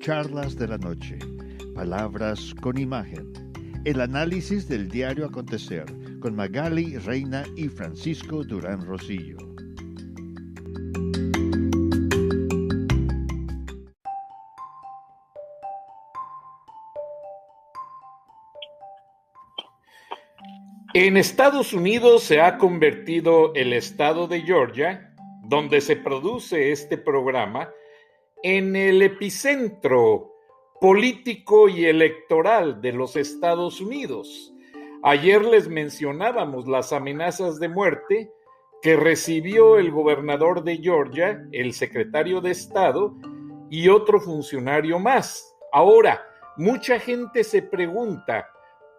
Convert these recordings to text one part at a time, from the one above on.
Charlas de la Noche, palabras con imagen. El análisis del diario acontecer con Magali Reina y Francisco Durán Rosillo. En Estados Unidos se ha convertido el estado de Georgia, donde se produce este programa, en el epicentro político y electoral de los Estados Unidos. Ayer les mencionábamos las amenazas de muerte que recibió el gobernador de Georgia, el secretario de Estado y otro funcionario más. Ahora, mucha gente se pregunta,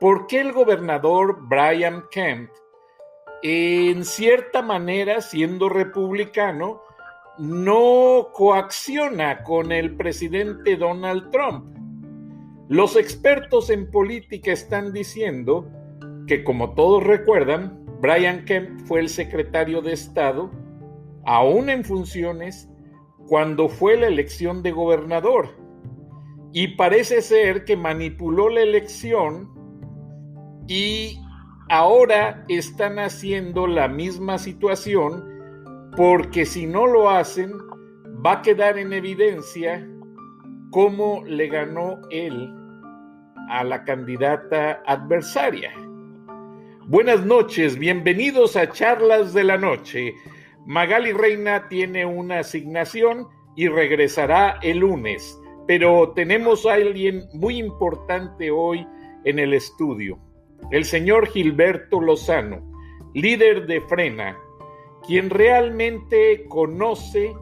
¿por qué el gobernador Brian Kemp, en cierta manera, siendo republicano, no coacciona con el presidente Donald Trump? Los expertos en política están diciendo que, como todos recuerdan, Brian Kemp fue el secretario de Estado, aún en funciones, cuando fue la elección de gobernador. Y parece ser que manipuló la elección y ahora están haciendo la misma situación, porque si no lo hacen, va a quedar en evidencia cómo le ganó él a la candidata adversaria. Buenas noches, bienvenidos a Charlas de la Noche. Magali Reina tiene una asignación y regresará el lunes, pero tenemos a alguien muy importante hoy en el estudio. El señor Gilberto Lozano, líder de Frena, quien realmente conoce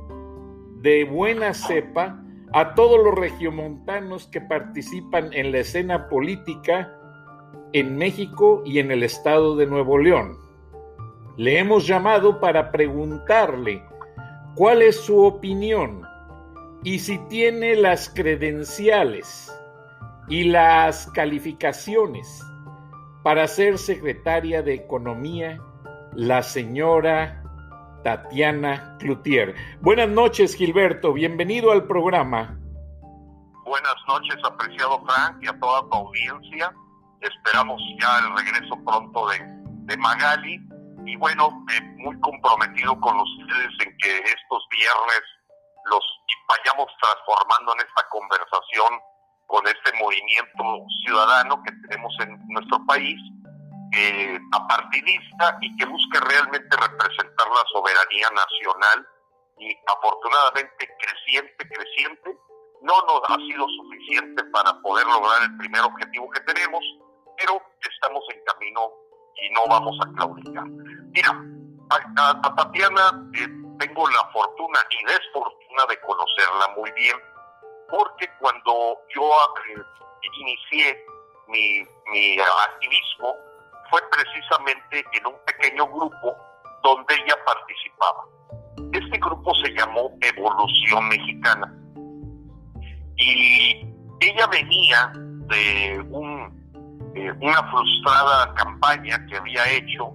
de buena cepa a todos los regiomontanos que participan en la escena política en México y en el estado de Nuevo León. Le hemos llamado para preguntarle cuál es su opinión y si tiene las credenciales y las calificaciones para ser secretaria de Economía, la señora Tatiana Cloutier. Buenas noches, Gilberto. Bienvenido al programa. Buenas noches, apreciado Frank, y a toda tu audiencia. Esperamos ya el regreso pronto de Magali. Y bueno, muy comprometido con ustedes en que estos viernes los vayamos transformando en esta conversación con este movimiento ciudadano que tenemos en nuestro país, apartidista y que busca realmente representar la soberanía nacional, y afortunadamente creciente, no nos ha sido suficiente para poder lograr el primer objetivo que tenemos, pero estamos en camino y no vamos a claudicar. Mira, a Tatiana tengo la fortuna y desfortuna de conocerla muy bien, porque cuando yo inicié mi activismo fue precisamente en un pequeño grupo donde ella participaba. Este grupo se llamó Evolución Mexicana y ella venía de una frustrada campaña que había hecho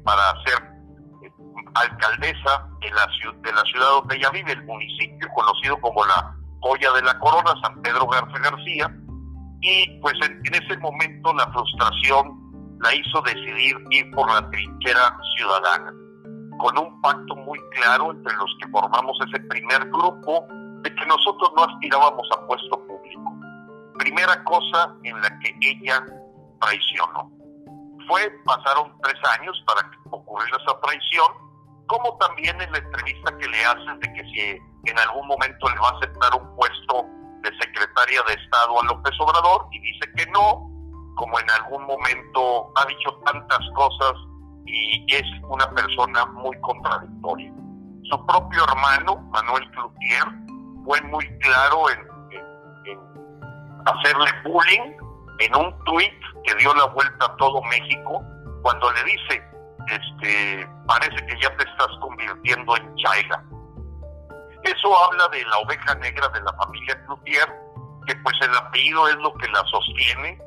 para ser alcaldesa de la ciudad donde ella vive, el municipio conocido como la Joya de la Corona, San Pedro Garza García, y pues en ese momento la frustración la hizo decidir ir por la trinchera ciudadana, con un pacto muy claro entre los que formamos ese primer grupo, de que nosotros no aspirábamos a puesto público. Primera cosa en la que ella traicionó. Pasaron 3 años para que ocurriera esa traición, como también en la entrevista que le hacen de que si en algún momento le va a aceptar un puesto de secretaria de Estado a López Obrador, y dice que no, como en algún momento ha dicho tantas cosas y es una persona muy contradictoria. Su propio hermano, Manuel Cloutier, fue muy claro en hacerle bullying en un tuit que dio la vuelta a todo México, cuando le dice, parece que ya te estás convirtiendo en Chaira. Eso habla de la oveja negra de la familia Cloutier, que pues el apellido es lo que la sostiene,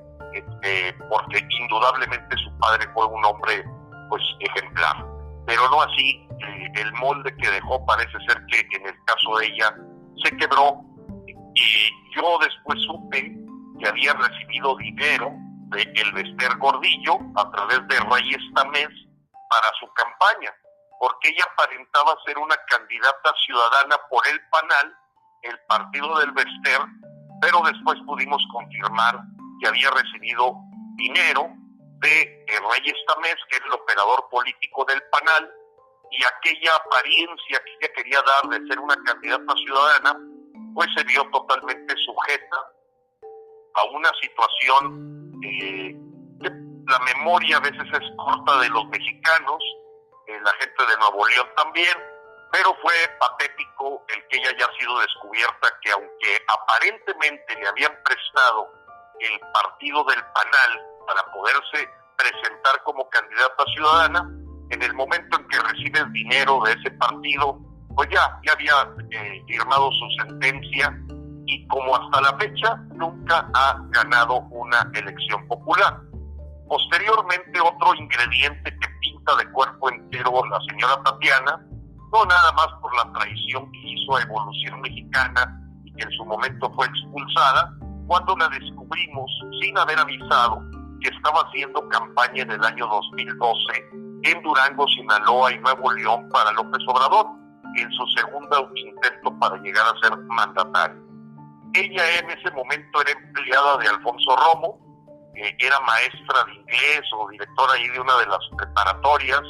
porque indudablemente su padre fue un hombre pues ejemplar, pero no así el molde que dejó. Parece ser que en el caso de ella se quebró Yo después supe que había recibido dinero de Elvester Gordillo a través de Reyes Tamés para su campaña, porque ella aparentaba ser una candidata ciudadana por el PANAL, el partido del Elvester, pero después pudimos confirmar que había recibido dinero de Reyes Tamés, que era el operador político del PANAL, y aquella apariencia que ella quería dar de ser una candidata ciudadana, pues se vio totalmente sujeta a una situación que la memoria a veces es corta de los mexicanos, la gente de Nuevo León también, pero fue patético el que ella haya sido descubierta, que aunque aparentemente le habían prestado el partido del PANAL para poderse presentar como candidata ciudadana, en el momento en que recibes dinero de ese partido, pues ya había firmado su sentencia, y como hasta la fecha nunca ha ganado una elección popular. Posteriormente, otro ingrediente que pinta de cuerpo entero la señora Tatiana, no nada más por la traición que hizo a Evolución Mexicana y que en su momento fue expulsada, cuando la descubrimos sin haber avisado que estaba haciendo campaña en el año 2012 en Durango, Sinaloa y Nuevo León para López Obrador, en su segundo intento para llegar a ser mandatario. Ella en ese momento era empleada de Alfonso Romo, era maestra de inglés o directora ahí de una de las preparatorias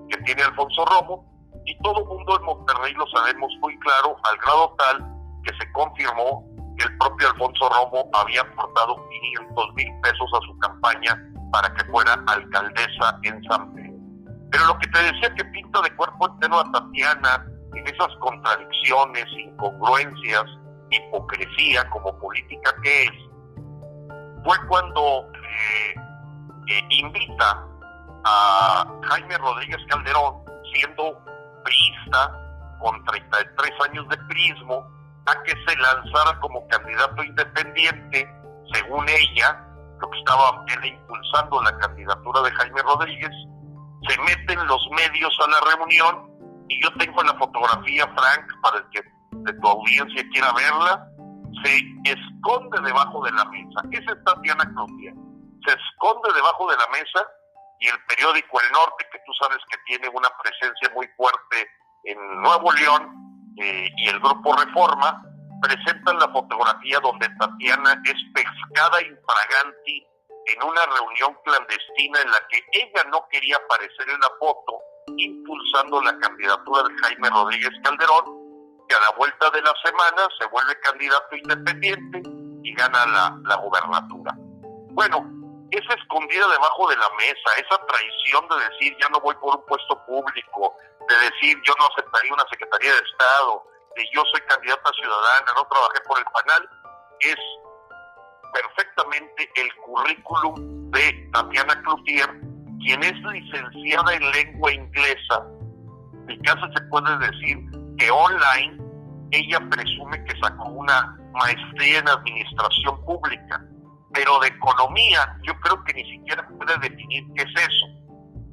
que tiene Alfonso Romo, y todo el mundo en Monterrey lo sabemos muy claro, al grado tal que se confirmó que el propio Alfonso Romo había aportado 500,000 pesos a su campaña para que fuera alcaldesa en San Pedro. Pero lo que te decía que pinta de cuerpo entero a Tatiana en esas contradicciones, incongruencias, hipocresía como política que es, fue cuando invita a Jaime Rodríguez Calderón, siendo priista, con 33 años de priismo, a que se lanzara como candidato independiente, según ella, lo que estaba él impulsando la candidatura de Jaime Rodríguez. Se meten los medios a la reunión, y yo tengo la fotografía, Frank, para el que de tu audiencia quiera verla. Se esconde debajo de la mesa. Esa es Tatiana Cloutier. Se esconde debajo de la mesa, y el periódico El Norte, que tú sabes que tiene una presencia muy fuerte en Nuevo León, y el Grupo Reforma, presentan la fotografía donde Tatiana es pescada infraganti en una reunión clandestina en la que ella no quería aparecer en la foto, impulsando la candidatura de Jaime Rodríguez Calderón, que a la vuelta de la semana se vuelve candidato independiente y gana la gobernatura. Bueno, esa escondida debajo de la mesa, esa traición de decir ya no voy por un puesto público, de decir yo no aceptaría una Secretaría de Estado, de yo soy candidata ciudadana, no trabajé por el PANAL, es perfectamente el currículum de Tatiana Cloutier, quien es licenciada en lengua inglesa. En caso se puede decir que online ella presume que sacó una maestría en administración pública, pero de economía yo creo que ni siquiera puede definir qué es eso,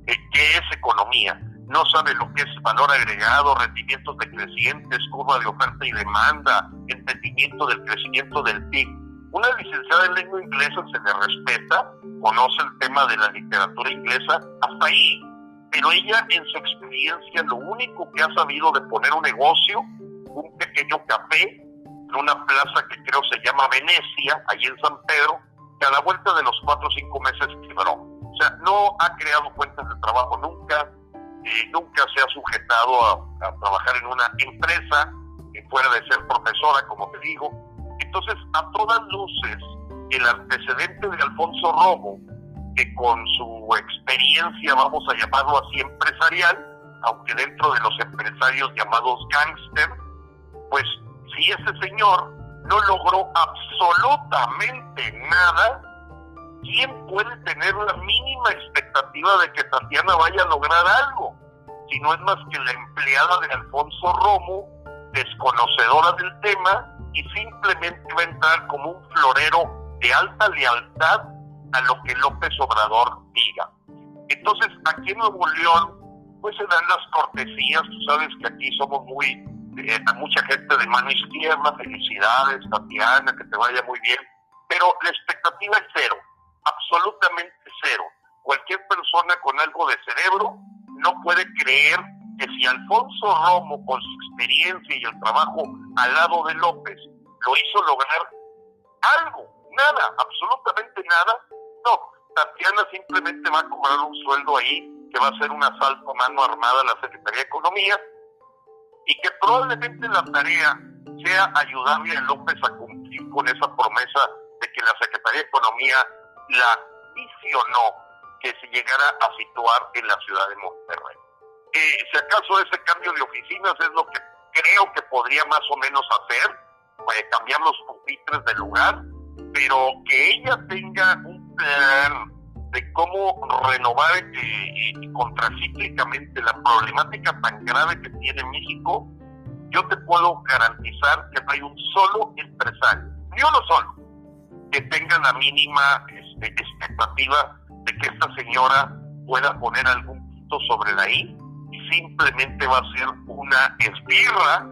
qué es economía. No sabe lo que es valor agregado, rendimientos decrecientes, curva de oferta y demanda, entendimiento del crecimiento del PIB. Una licenciada en lengua inglesa se le respeta, conoce el tema de la literatura inglesa, hasta ahí. Pero ella, en su experiencia, lo único que ha sabido de poner un negocio, un pequeño café, en una plaza que creo se llama Venecia, allí en San Pedro, que a la vuelta de los 4 o 5 meses quebró. O sea, no ha creado fuentes de trabajo nunca, nunca se ha sujetado a trabajar en una empresa, fuera de ser profesora, como te digo. Entonces, a todas luces, el antecedente de Alfonso Romo, que con su experiencia, vamos a llamarlo así, empresarial, aunque dentro de los empresarios llamados gángster, pues si ese señor no logró absolutamente nada, ¿quién puede tener la mínima expectativa de que Tatiana vaya a lograr algo? Si no es más que la empleada de Alfonso Romo, desconocedora del tema, y simplemente va a entrar como un florero de alta lealtad a lo que López Obrador diga. Entonces, aquí en Nuevo León, pues se dan las cortesías. Tú sabes que aquí somos muy a mucha gente de mano izquierda, felicidades, Tatiana, que te vaya muy bien, pero la expectativa es cero, absolutamente cero. Cualquier persona con algo de cerebro no puede creer que si Alfonso Romo, con su experiencia y el trabajo al lado de López, lo hizo lograr algo, nada, absolutamente nada. No, Tatiana simplemente va a cobrar un sueldo ahí que va a ser un asalto a mano armada a la Secretaría de Economía, y que probablemente la tarea sea ayudarle a López a cumplir con esa promesa de que la Secretaría de Economía la visionó que se llegara a situar en la ciudad de Monterrey. Si acaso ese cambio de oficinas es lo que creo que podría más o menos hacer, cambiar los pupitres del lugar, pero que ella tenga un plan de cómo renovar contracíclicamente la problemática tan grave que tiene México, yo te puedo garantizar que no hay un solo empresario, ni uno solo, que tenga la mínima expectativa de que esta señora pueda poner algún punto sobre la I, y simplemente va a ser una esbirra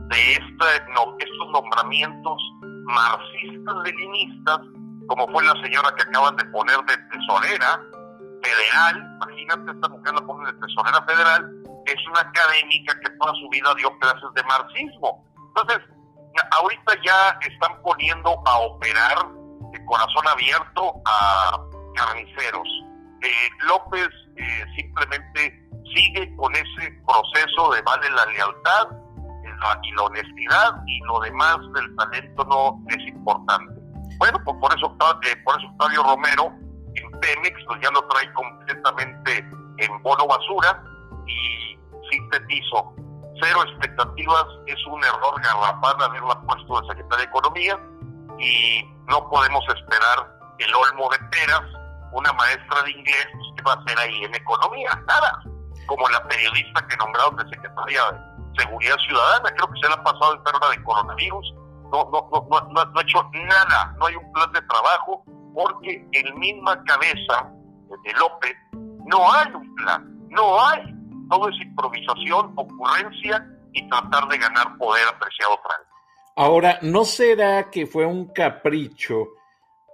de estos nombramientos marxistas-leninistas, como fue la señora que acaban de poner de tesorera federal. Imagínate, esta mujer la ponen de tesorera federal, es una académica que toda su vida dio clases de marxismo. Entonces, ahorita ya están poniendo a operar de corazón abierto a carniceros. López simplemente sigue con ese proceso de vale la lealtad y la honestidad, y lo demás del talento no es importante. Bueno, pues por eso Octavio Romero en Pemex pues ya lo trae completamente en bono basura, y sintetizo, cero expectativas. Es un error garrafal haberla puesto de secretaria de Economía, y no podemos esperar el olmo de peras. Una maestra de inglés, pues, ¿qué va a hacer ahí en economía? Nada. Como la periodista que nombraron de secretaria de Seguridad Ciudadana, creo que se le ha pasado enferma de coronavirus. No ha hecho nada, no hay un plan de trabajo, porque en misma cabeza de López no hay un plan, no hay. Todo es improvisación, ocurrencia y tratar de ganar poder, apreciado Frank. Ahora, ¿no será que fue un capricho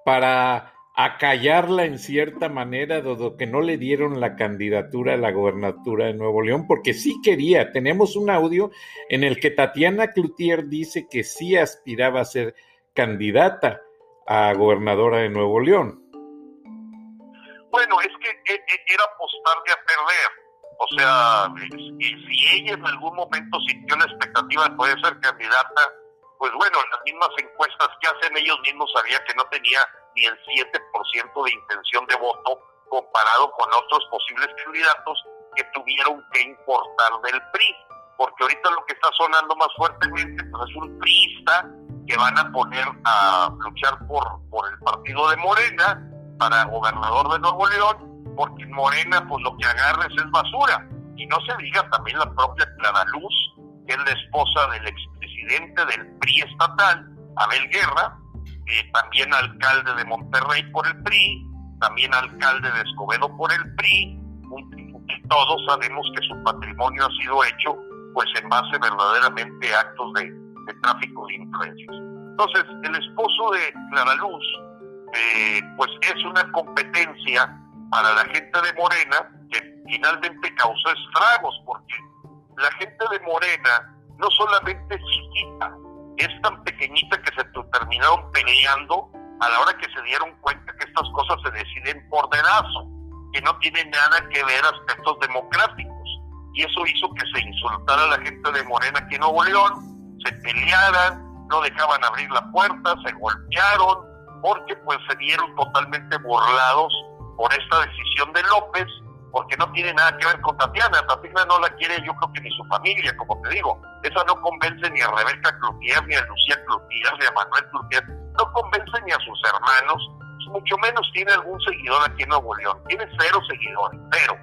para acallarla en cierta manera, dado que no le dieron la candidatura a la gobernatura de Nuevo León? Porque sí quería. Tenemos un audio en el que Tatiana Cloutier dice que sí aspiraba a ser candidata a gobernadora de Nuevo León. Bueno, es que era apostarle a perder. O sea, si ella en algún momento sintió la expectativa de poder ser candidata, pues bueno, en las mismas encuestas que hacen ellos mismos sabía que no tenía ni el 7% de intención de voto comparado con otros posibles candidatos que tuvieron que importar del PRI, porque ahorita lo que está sonando más fuertemente pues es un priista que van a poner a luchar por el partido de Morena para gobernador de Nuevo León, porque en Morena pues lo que agarres es basura. Y no se diga también la propia Clara Luz, que es la esposa del expresidente del PRI estatal, Abel Guerra, también alcalde de Monterrey por el PRI, también alcalde de Escobedo por el PRI, y todos sabemos que su patrimonio ha sido hecho pues en base verdaderamente a actos de tráfico de influencias. Entonces, el esposo de Clara Luz pues es una competencia para la gente de Morena, que finalmente causó estragos, porque la gente de Morena no solamente es chiquita, es tan pequeñita que se terminaron peleando a la hora que se dieron cuenta que estas cosas se deciden por dedazo, que no tienen nada que ver aspectos democráticos, y eso hizo que se insultara a la gente de Morena aquí en Nuevo León, se pelearan, no dejaban abrir la puerta, se golpearon, porque pues se vieron totalmente burlados por esta decisión de López, porque no tiene nada que ver con Tatiana. Tatiana no la quiere, yo creo que ni su familia, como te digo. Esa no convence ni a Rebeca Cloutier, ni a Lucía Cloutier, ni a Manuel Cloutier. No convence ni a sus hermanos, mucho menos tiene algún seguidor aquí en Nuevo León. Tiene 0 seguidores, cero.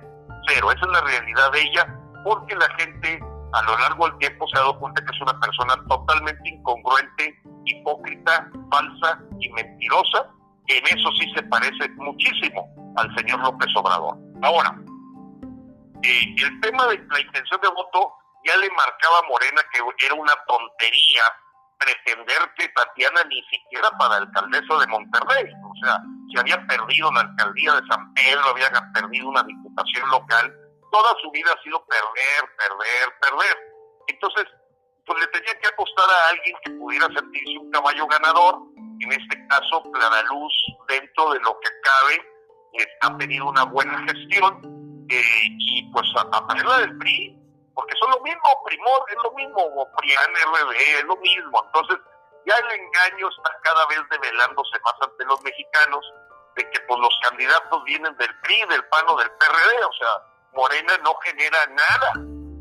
Esa es la realidad de ella, porque la gente a lo largo del tiempo se ha dado cuenta que es una persona totalmente incongruente, hipócrita, falsa y mentirosa, que en eso sí se parece muchísimo al señor López Obrador. Ahora, el tema de la intención de voto ya le marcaba a Morena que era una tontería pretender que Tatiana ni siquiera para alcaldesa de Monterrey, o sea, se había perdido la alcaldía de San Pedro, había perdido una diputación local, toda su vida ha sido perder. Entonces, pues le tenía que apostar a alguien que pudiera sentirse un caballo ganador. En este caso, Clara Luz, dentro de lo que cabe, ha tenido una buena gestión, y pues a manera del PRI, porque son lo mismo, Primor es lo mismo, o PRIAN, RD es lo mismo. Entonces ya el engaño está cada vez develándose más ante los mexicanos, de que pues los candidatos vienen del PRI, del PAN o del PRD, o sea, Morena no genera nada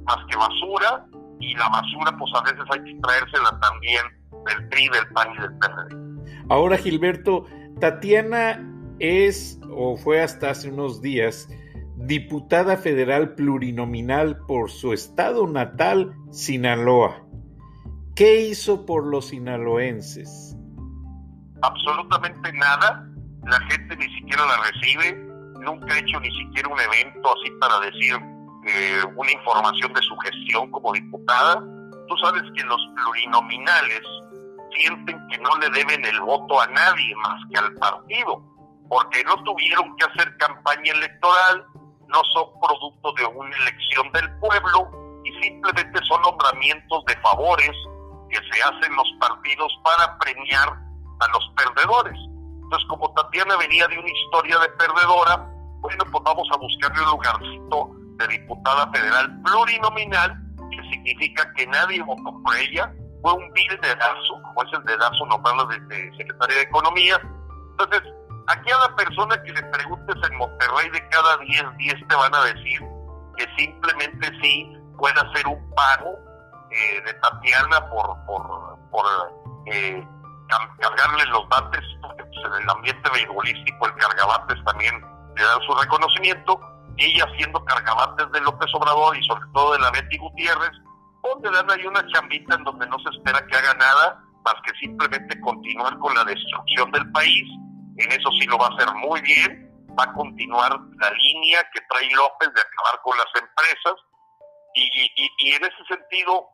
más que basura, y la basura pues a veces hay que traérsela también del PRI, del PAN y del PRD. Ahora, Gilberto, Tatiana es, o fue hasta hace unos días, diputada federal plurinominal por su estado natal, Sinaloa. ¿Qué hizo por los sinaloenses? Absolutamente nada. La gente ni siquiera la recibe. Nunca ha hecho ni siquiera un evento así para decir una información de su gestión como diputada. Tú sabes que los plurinominales sienten que no le deben el voto a nadie más que al partido, porque no tuvieron que hacer campaña electoral, no son producto de una elección del pueblo, y simplemente son nombramientos de favores que se hacen los partidos para premiar a los perdedores. Entonces, como Tatiana venía de una historia de perdedora, bueno, pues vamos a buscarle un lugarcito de diputada federal plurinominal, que significa que nadie votó por ella. Fue un vil dedazo, como es el dedazo nombrarla de secretaria de Economía. Entonces, a cada persona que le preguntes en Monterrey, de cada 10 te van a decir que simplemente sí puede hacer un pago de Tatiana por cargarle los bates, porque pues, en el ambiente beisbolístico el cargabates también le dan su reconocimiento. Ella siendo cargabates de López Obrador y sobre todo de la Betty Gutiérrez, donde dan ahí una chambita en donde no se espera que haga nada más que simplemente continuar con la destrucción del país. En eso sí lo va a hacer muy bien, va a continuar la línea que trae López de acabar con las empresas, y en ese sentido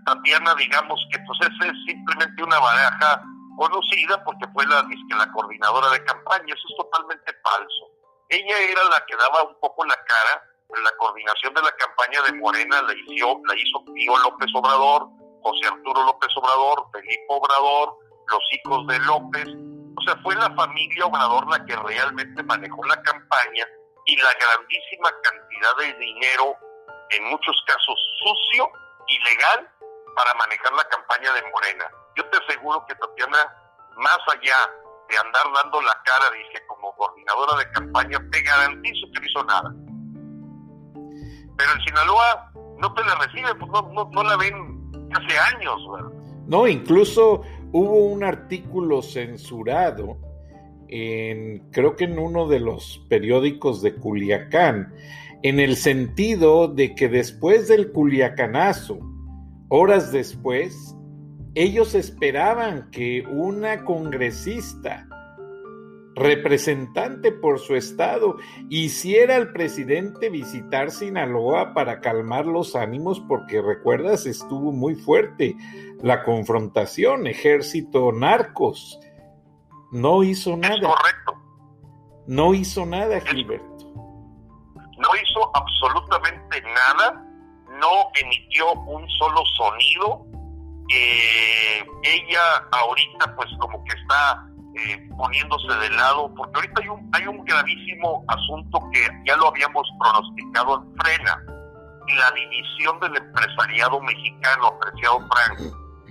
Tatiana, digamos que pues es simplemente una baraja conocida porque fue la coordinadora de campaña. Eso es totalmente falso. Ella era la que daba un poco la cara. La coordinación de la campaña de Morena la hizo Pío López Obrador, José Arturo López Obrador, Felipe Obrador, los hijos de López. O sea, fue la familia Obrador la que realmente manejó la campaña, y la grandísima cantidad de dinero, en muchos casos sucio, ilegal, para manejar la campaña de Morena. Yo te aseguro que Tatiana, más allá de andar dando la cara, dije, como coordinadora de campaña, te garantizo que no hizo nada. Pero en Sinaloa no te la reciben, pues no la ven hace años, ¿verdad? No, incluso hubo un artículo censurado creo que en uno de los periódicos de Culiacán, en el sentido de que después del culiacanazo, horas después, ellos esperaban que una congresista, representante por su estado, hiciera al presidente visitar Sinaloa para calmar los ánimos, porque recuerdas, estuvo muy fuerte la confrontación, ejército narcos. No hizo nada. Es correcto. No hizo nada, Gilberto. No hizo absolutamente nada, no emitió un solo sonido. Ella ahorita pues como que está poniéndose de lado, porque ahorita hay un gravísimo asunto que ya lo habíamos pronosticado en Frena, la división del empresariado mexicano, apreciado Frank.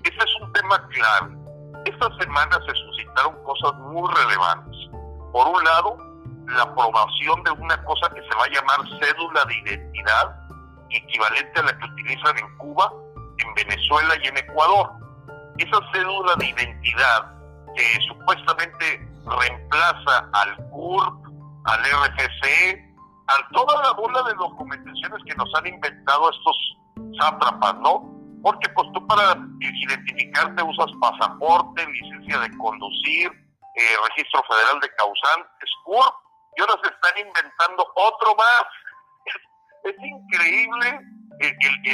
Ese es un tema clave. Esta semana se suscitaron cosas muy relevantes. Por un lado, la aprobación de una cosa que se va a llamar cédula de identidad, equivalente a la que utilizan en Cuba, en Venezuela y en Ecuador. Esa cédula de identidad que supuestamente reemplaza al CURP, al RFC, a toda la bola de documentaciones que nos han inventado estos sátrapas, ¿no? Porque pues tú para identificarte usas pasaporte, licencia de conducir, registro federal de causantes, CURP, y ahora se están inventando otro más. Es increíble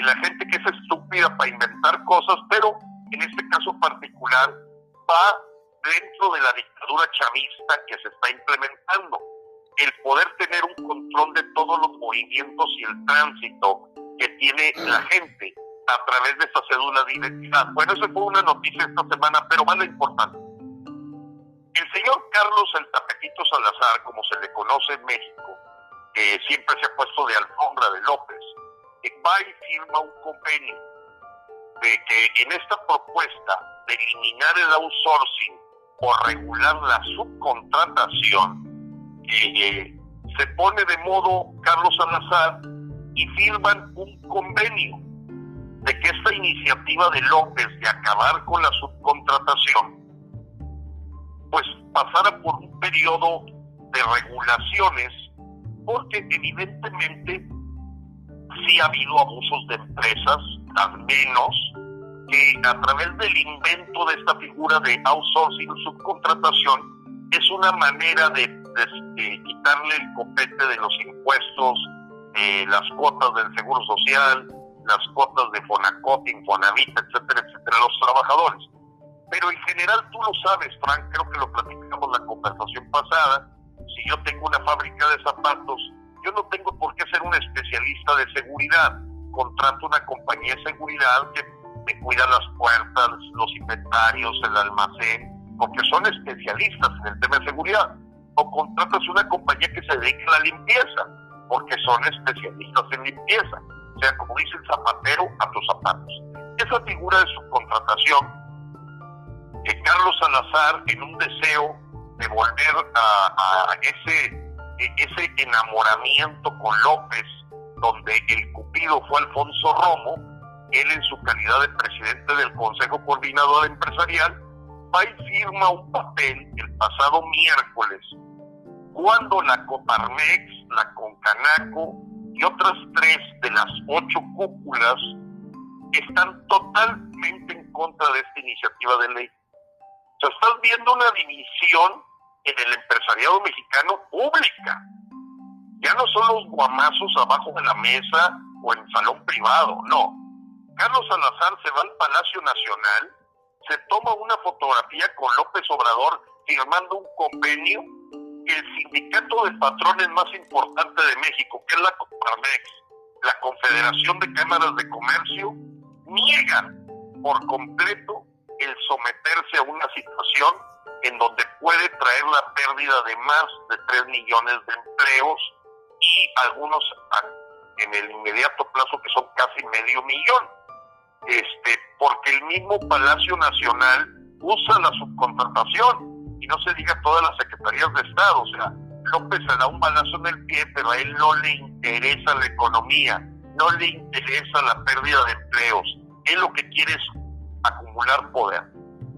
la gente que es estúpida para inventar cosas, pero en este caso particular va dentro de la dictadura chavista que se está implementando. El poder tener un control de todos los movimientos y el tránsito que tiene la gente a través de esta cédula de identidad. Bueno, eso fue una noticia esta semana, pero más lo importante. El señor Carlos el Tapetito Salazar, como se le conoce en México, que siempre se ha puesto de alfombra de López, va y firma un convenio de que en esta propuesta de eliminar el outsourcing o regular la subcontratación, se pone de modo Carlos Salazar y firman un convenio de que esta iniciativa de López de acabar con la subcontratación pues pasara por un periodo de regulaciones, porque evidentemente sí ha habido abusos de empresas, al menos que a través del invento de esta figura de outsourcing o subcontratación es una manera de quitarle el copete de los impuestos, las cuotas del Seguro Social, las cuotas de Fonacot, Infonavit, etcétera, etcétera, a los trabajadores. Pero en general tú lo sabes, Frank, creo que lo platicamos la conversación pasada. Si yo tengo una fábrica de zapatos, yo no tengo por qué ser un especialista de seguridad. Contrato una compañía de seguridad que me cuida las puertas, los inventarios, el almacén, porque son especialistas en el tema de seguridad. O contratas una compañía que se dedique a la limpieza, porque son especialistas en limpieza. O sea, como dice el zapatero, a tus zapatos. Esa figura de subcontratación, que Carlos Salazar, en un deseo de volver a ese enamoramiento con López, donde el cupido fue Alfonso Romo, él en su calidad de presidente del Consejo Coordinador Empresarial, va y firma un papel el pasado miércoles, cuando la Coparmex, la Concanaco y otras 3 de las 8 cúpulas están totalmente en contra de esta iniciativa de ley. O sea, estás viendo una división en el empresariado mexicano pública. Ya no son los guamazos abajo de la mesa o en salón privado, no. Carlos Salazar se va al Palacio Nacional, se toma una fotografía con López Obrador firmando un convenio que el sindicato de patrones más importante de México, que es la Coparmex, la Confederación de Cámaras de Comercio, niegan por completo el someterse a una situación en donde puede traer la pérdida de más de 3 millones de empleos y algunos en el inmediato plazo que son casi 500,000, porque el mismo Palacio Nacional usa la subcontratación, y no se diga todas las secretarías de Estado. O sea, López se da un balazo en el pie, pero a él no le interesa la economía, no le interesa la pérdida de empleos. Él lo que quiere es acumular poder.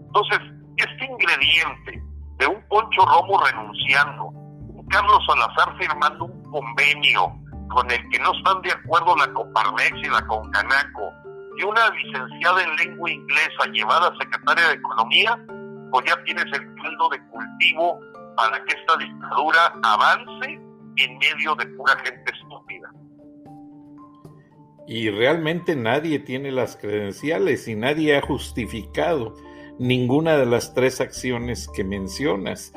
Entonces, este ingrediente de un Poncho Romo renunciando, un Carlos Salazar firmando un convenio con el que no están de acuerdo la Coparmex y la Concanaco, y una licenciada en lengua inglesa llevada a secretaria de Economía, pues ya tienes el caldo de cultivo para que esta dictadura avance en medio de pura gente estúpida. Y realmente nadie tiene las credenciales y nadie ha justificado ninguna de las 3 acciones que mencionas,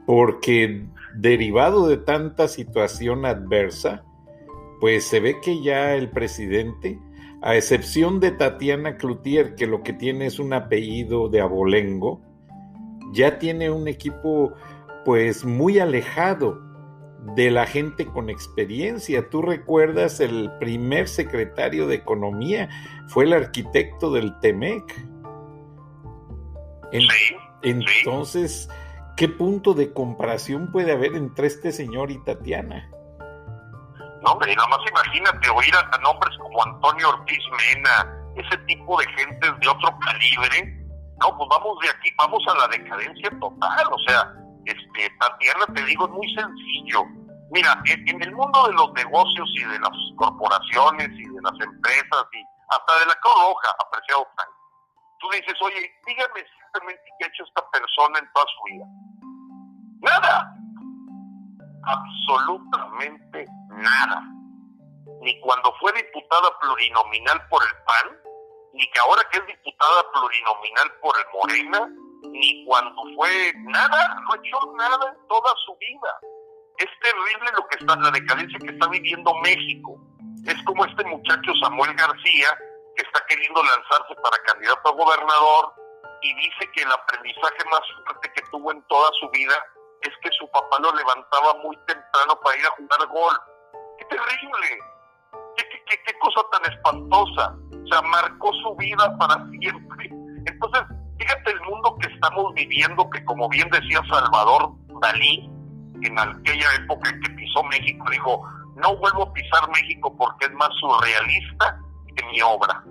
porque derivado de tanta situación adversa, pues se ve que ya el presidente, a excepción de Tatiana Cloutier, que lo que tiene es un apellido de abolengo, ya tiene un equipo pues muy alejado de la gente con experiencia. Tú recuerdas, el primer secretario de Economía fue el arquitecto del TEMEC. Entonces, ¿qué punto de comparación puede haber entre este señor y Tatiana? No, hombre, nada más imagínate oír a nombres como Antonio Ortiz Mena, ese tipo de gentes de otro calibre. No, pues vamos de aquí, vamos a la decadencia total. O sea, Tatiana, te digo, es muy sencillo. Mira, en el mundo de los negocios y de las corporaciones y de las empresas y hasta de la Cruz Roja, apreciado Frank, tú dices, oye, dígame exactamente qué ha hecho esta persona en toda su vida. Nada. Absolutamente nada. ni cuando fue diputada plurinominal por el PAN, ni que ahora que es diputada plurinominal por el Morena, ni cuando fue nada, no ha hecho nada en toda su vida. Es terrible lo que está, la decadencia que está viviendo México. Es como este muchacho Samuel García, que está queriendo lanzarse para candidato a gobernador y dice que el aprendizaje más fuerte que tuvo en toda su vida es que su papá lo levantaba muy temprano para ir a jugar golf. ¡Qué terrible! ¿Qué cosa tan espantosa? O sea, marcó su vida para siempre. Entonces, fíjate el mundo que estamos viviendo, que como bien decía Salvador Dalí, en aquella época en que pisó México, dijo, no vuelvo a pisar México porque es más surrealista que mi obra.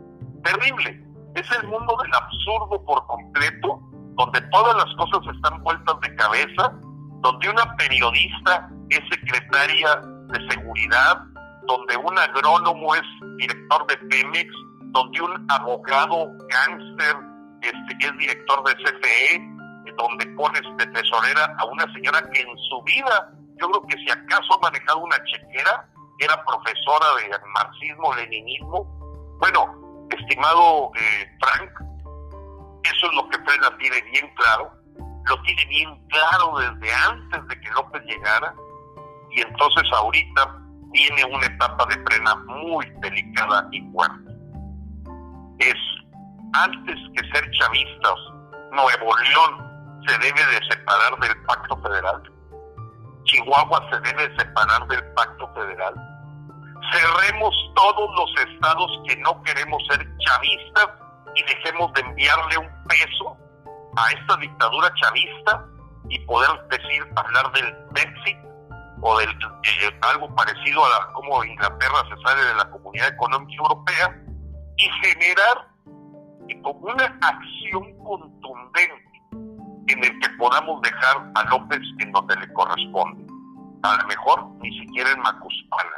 Terrible. Es el mundo del absurdo por completo, donde todas las cosas están vueltas de cabeza, donde una periodista es secretaria de seguridad, donde un agrónomo es director de Pemex, donde un abogado gángster es director de CFE, donde pones de tesorera a una señora que en su vida, yo creo que si acaso ha manejado una chequera, era profesora de marxismo-leninismo. Bueno, estimado Frank, eso es lo que Frena tiene bien claro, lo tiene bien claro desde antes de que López llegara, y entonces ahorita viene una etapa de Frena muy delicada y fuerte. Es, antes que ser chavistas, Nuevo León se debe de separar del Pacto Federal. Chihuahua se debe separar del Pacto Federal. Cerremos todos los estados que no queremos ser chavistas y dejemos de enviarle un peso a esta dictadura chavista y poder hablar del Brexit o del algo parecido a cómo Inglaterra se sale de la Comunidad Económica Europea y generar como una acción contundente en el que podamos dejar a López en donde le corresponde. A lo mejor ni siquiera en Macuspana,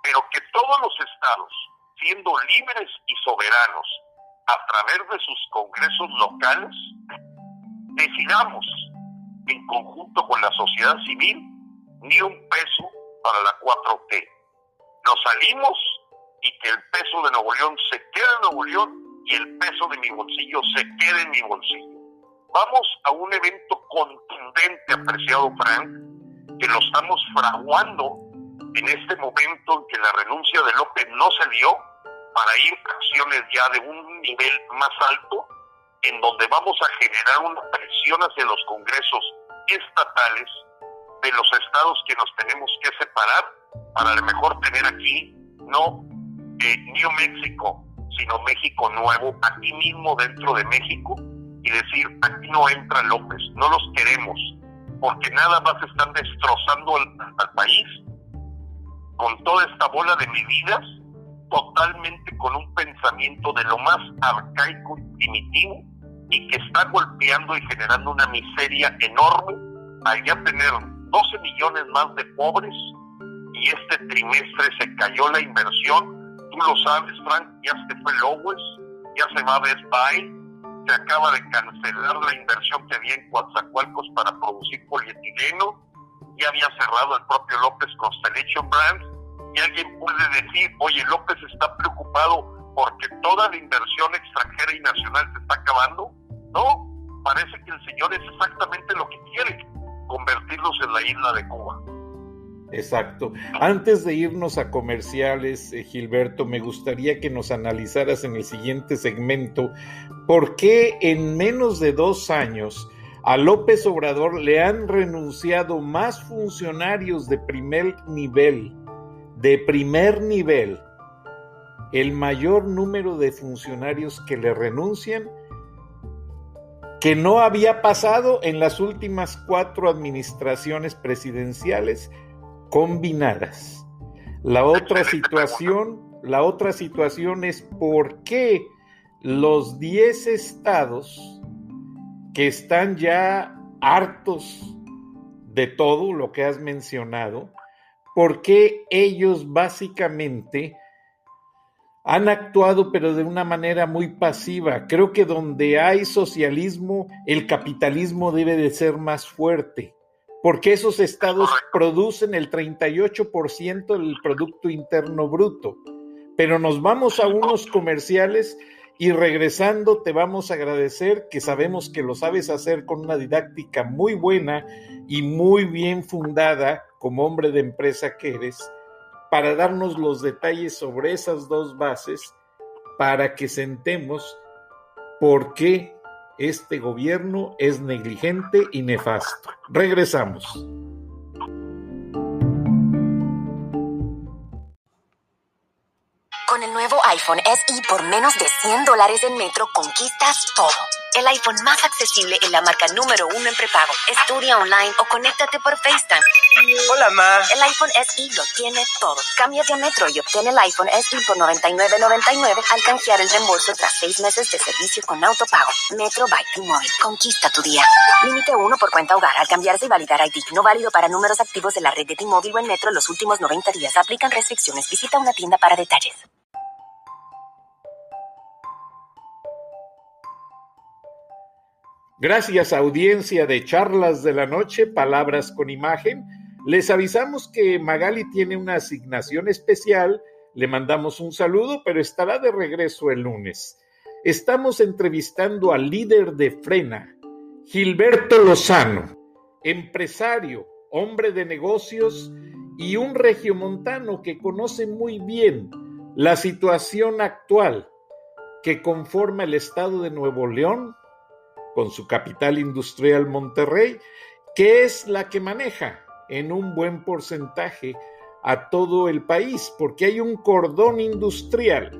pero que todos los estados, siendo libres y soberanos a través de sus congresos locales, decidamos en conjunto con la sociedad civil ni un peso para la 4T. Nos salimos y que el peso de Nuevo León se quede en Nuevo León y el peso de mi bolsillo se quede en mi bolsillo. Vamos a un evento contundente, apreciado Frank, que lo estamos fraguando en este momento en que la renuncia de López no se dio, para ir a acciones ya de un nivel más alto, en donde vamos a generar una presión hacia los congresos estatales de los estados que nos tenemos que separar, para a lo mejor tener aquí, no New México, sino México Nuevo, aquí mismo dentro de México, y decir, aquí no entra López, no los queremos, porque nada más están destrozando al país con toda esta bola de medidas, totalmente con un pensamiento de lo más arcaico y primitivo, y que está golpeando y generando una miseria enorme al ya tener 12 millones más de pobres, y este trimestre se cayó la inversión. Tú lo sabes, Frank, ya se fue Lowes, ya se va a Best Buy, se acaba de cancelar la inversión que había en Coatzacoalcos para producir polietileno, ya había cerrado el propio López Constellation Brands, y alguien puede decir, oye, López está preocupado porque toda la inversión extranjera y nacional se está acabando. No, parece que el señor es exactamente lo que quiere, convertirlos en la isla de Cuba. Exacto. Antes de irnos a comerciales, Gilberto, me gustaría que nos analizaras en el siguiente segmento por qué en menos de 2 años a López Obrador le han renunciado más funcionarios de primer nivel, el mayor número de funcionarios que le renuncian, que no había pasado en las últimas 4 administraciones presidenciales combinadas. La otra situación es por qué los 10 estados que están ya hartos de todo lo que has mencionado, por qué ellos básicamente han actuado pero de una manera muy pasiva. Creo que donde hay socialismo, el capitalismo debe de ser más fuerte. porque esos estados producen el 38% del Producto Interno Bruto. Pero nos vamos a unos comerciales y regresando te vamos a agradecer, que sabemos que lo sabes hacer con una didáctica muy buena y muy bien fundada como hombre de empresa que eres, para darnos los detalles sobre esas dos bases, para que sentemos por qué este gobierno es negligente y nefasto. Regresamos. Con el nuevo iPhone SE por menos de $100 en Metro, conquistas todo. El iPhone más accesible en la marca número 1 en prepago. Estudia online o conéctate por FaceTime. Hola, ma. El iPhone SE lo tiene todo. Cámbiate a Metro y obtén el iPhone SE por $99.99 al canjear el reembolso tras 6 meses de servicio con autopago. Metro by T-Mobile. Conquista tu día. Límite 1 por cuenta hogar al cambiarse y validar ID. No válido para números activos de la red de T-Mobile o en Metro los últimos 90 días. Aplican restricciones. Visita una tienda para detalles. Gracias, audiencia de Charlas de la Noche, Palabras con Imagen. Les avisamos que Magali tiene una asignación especial, le mandamos un saludo, pero estará de regreso el lunes. Estamos entrevistando al líder de Frena, Gilberto Lozano, empresario, hombre de negocios y un regiomontano que conoce muy bien la situación actual que conforma el estado de Nuevo León, con su capital industrial Monterrey, que es la que maneja en un buen porcentaje a todo el país, porque hay un cordón industrial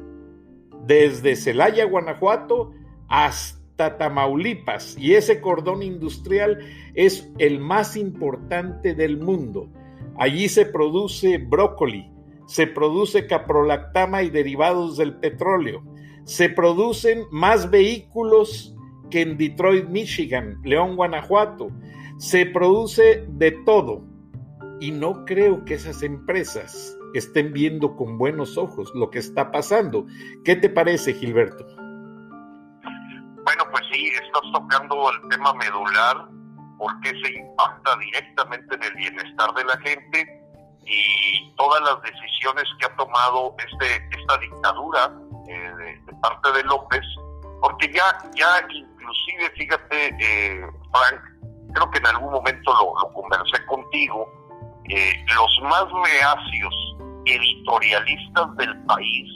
desde Celaya, Guanajuato, hasta Tamaulipas, y ese cordón industrial es el más importante del mundo. Allí se produce brócoli, se produce caprolactama y derivados del petróleo, se producen más vehículos que en Detroit, Michigan, León, Guanajuato. Se produce de todo y no creo que esas empresas estén viendo con buenos ojos lo que está pasando. ¿Qué te parece, Gilberto? Bueno, pues sí, estás tocando el tema medular, porque se impacta directamente en el bienestar de la gente y todas las decisiones que ha tomado esta dictadura de parte de López, porque ya inclusive, fíjate, Frank, creo que en algún momento lo conversé contigo, los más reacios editorialistas del país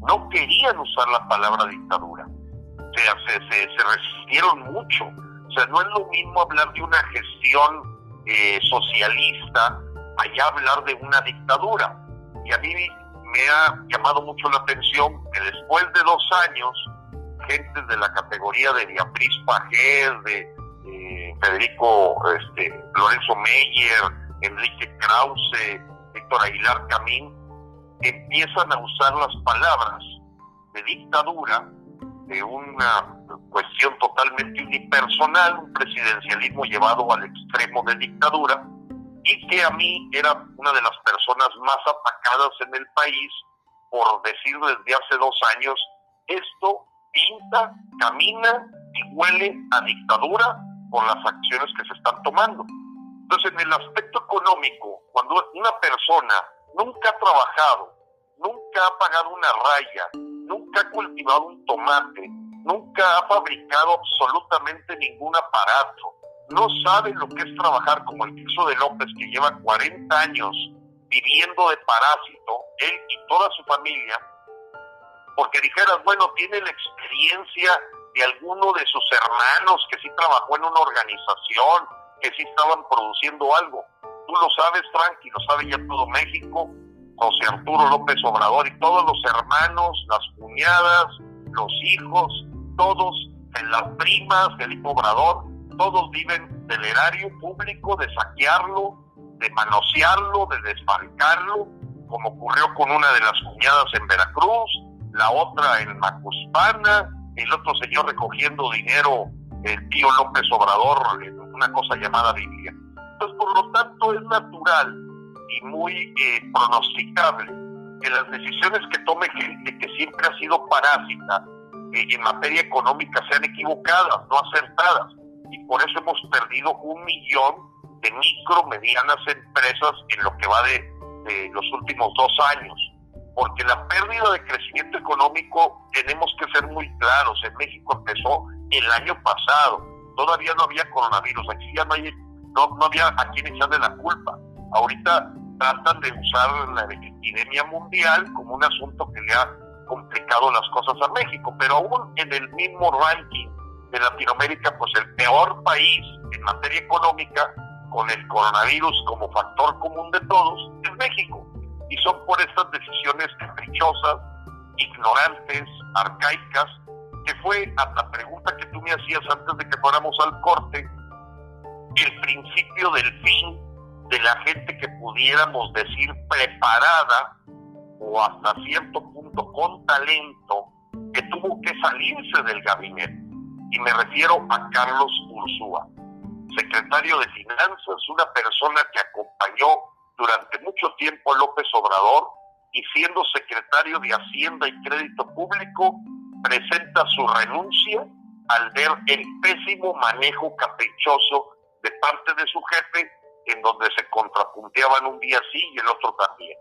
no querían usar la palabra dictadura. O sea, se resistieron mucho. O sea, no es lo mismo hablar de una gestión socialista, allá hablar de una dictadura. Y a mí me ha llamado mucho la atención que después de 2 años, gentes de la categoría de Beatriz Pajés, de Federico Lorenzo Meyer, Enrique Krause, Víctor Aguilar Camín, empiezan a usar las palabras de dictadura, de una cuestión totalmente unipersonal, un presidencialismo llevado al extremo de dictadura, y que a mí era una de las personas más atacadas en el país por decir desde hace 2 años, esto pinta, camina y huele a dictadura por las acciones que se están tomando. Entonces, en el aspecto económico, cuando una persona nunca ha trabajado, nunca ha pagado una raya, nunca ha cultivado un tomate, nunca ha fabricado absolutamente ningún aparato, no sabe lo que es trabajar, como el caso de López, que lleva 40 años viviendo de parásito, él y toda su familia, porque dijeras, bueno, tiene la experiencia de alguno de sus hermanos que sí trabajó en una organización, que sí estaban produciendo algo. Tú lo sabes, Frank, y lo sabe ya todo México, José Arturo López Obrador y todos los hermanos, las cuñadas, los hijos, todos, las primas, Felipe Obrador, todos viven del erario público, de saquearlo, de manosearlo, de desfalcarlo, como ocurrió con una de las cuñadas en Veracruz, la otra en Macuspana, el otro señor recogiendo dinero, el tío López Obrador, en una cosa llamada Biblia. Entonces, por lo tanto, es natural y muy pronosticable que las decisiones que tome gente que siempre ha sido parásita en materia económica sean equivocadas, no acertadas. Y por eso hemos perdido 1 millón de micro, medianas empresas en lo que va de los últimos 2 años. Porque la pérdida de crecimiento económico, tenemos que ser muy claros, en México empezó el año pasado, todavía no había coronavirus, aquí ya no había a quién echarle la culpa. Ahorita tratan de usar la epidemia mundial como un asunto que le ha complicado las cosas a México, pero aún en el mismo ranking de Latinoamérica, pues el peor país en materia económica, con el coronavirus como factor común de todos, es México. Y son por estas decisiones caprichosas, ignorantes, arcaicas, que fue a la pregunta que tú me hacías antes de que fuéramos al corte, el principio del fin de la gente que pudiéramos decir preparada o hasta cierto punto con talento, que tuvo que salirse del gabinete. Y me refiero a Carlos Ursúa, secretario de Finanzas, una persona que acompañó durante mucho tiempo a López Obrador, y siendo secretario de Hacienda y Crédito Público, presenta su renuncia al ver el pésimo manejo caprichoso de parte de su jefe, en donde se contrapunteaban un día sí y el otro también.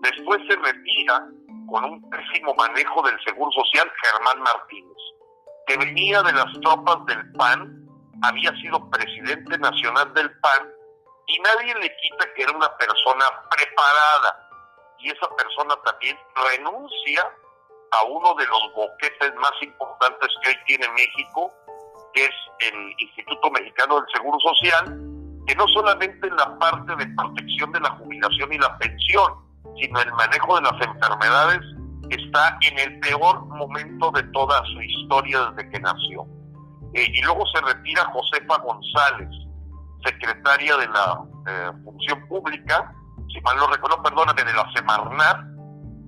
Después se retira con un pésimo manejo del Seguro Social Germán Martínez, que venía de las tropas del PAN, había sido presidente nacional del PAN, y nadie le quita que era una persona preparada, y esa persona también renuncia a uno de los boquetes más importantes que hoy tiene México, que es el Instituto Mexicano del Seguro Social, que no solamente en la parte de protección de la jubilación y la pensión, sino el manejo de las enfermedades, está en el peor momento de toda su historia desde que nació. Y luego se retira Josefa González, secretaria de la Función Pública, si mal no recuerdo, perdóname, de la Semarnat,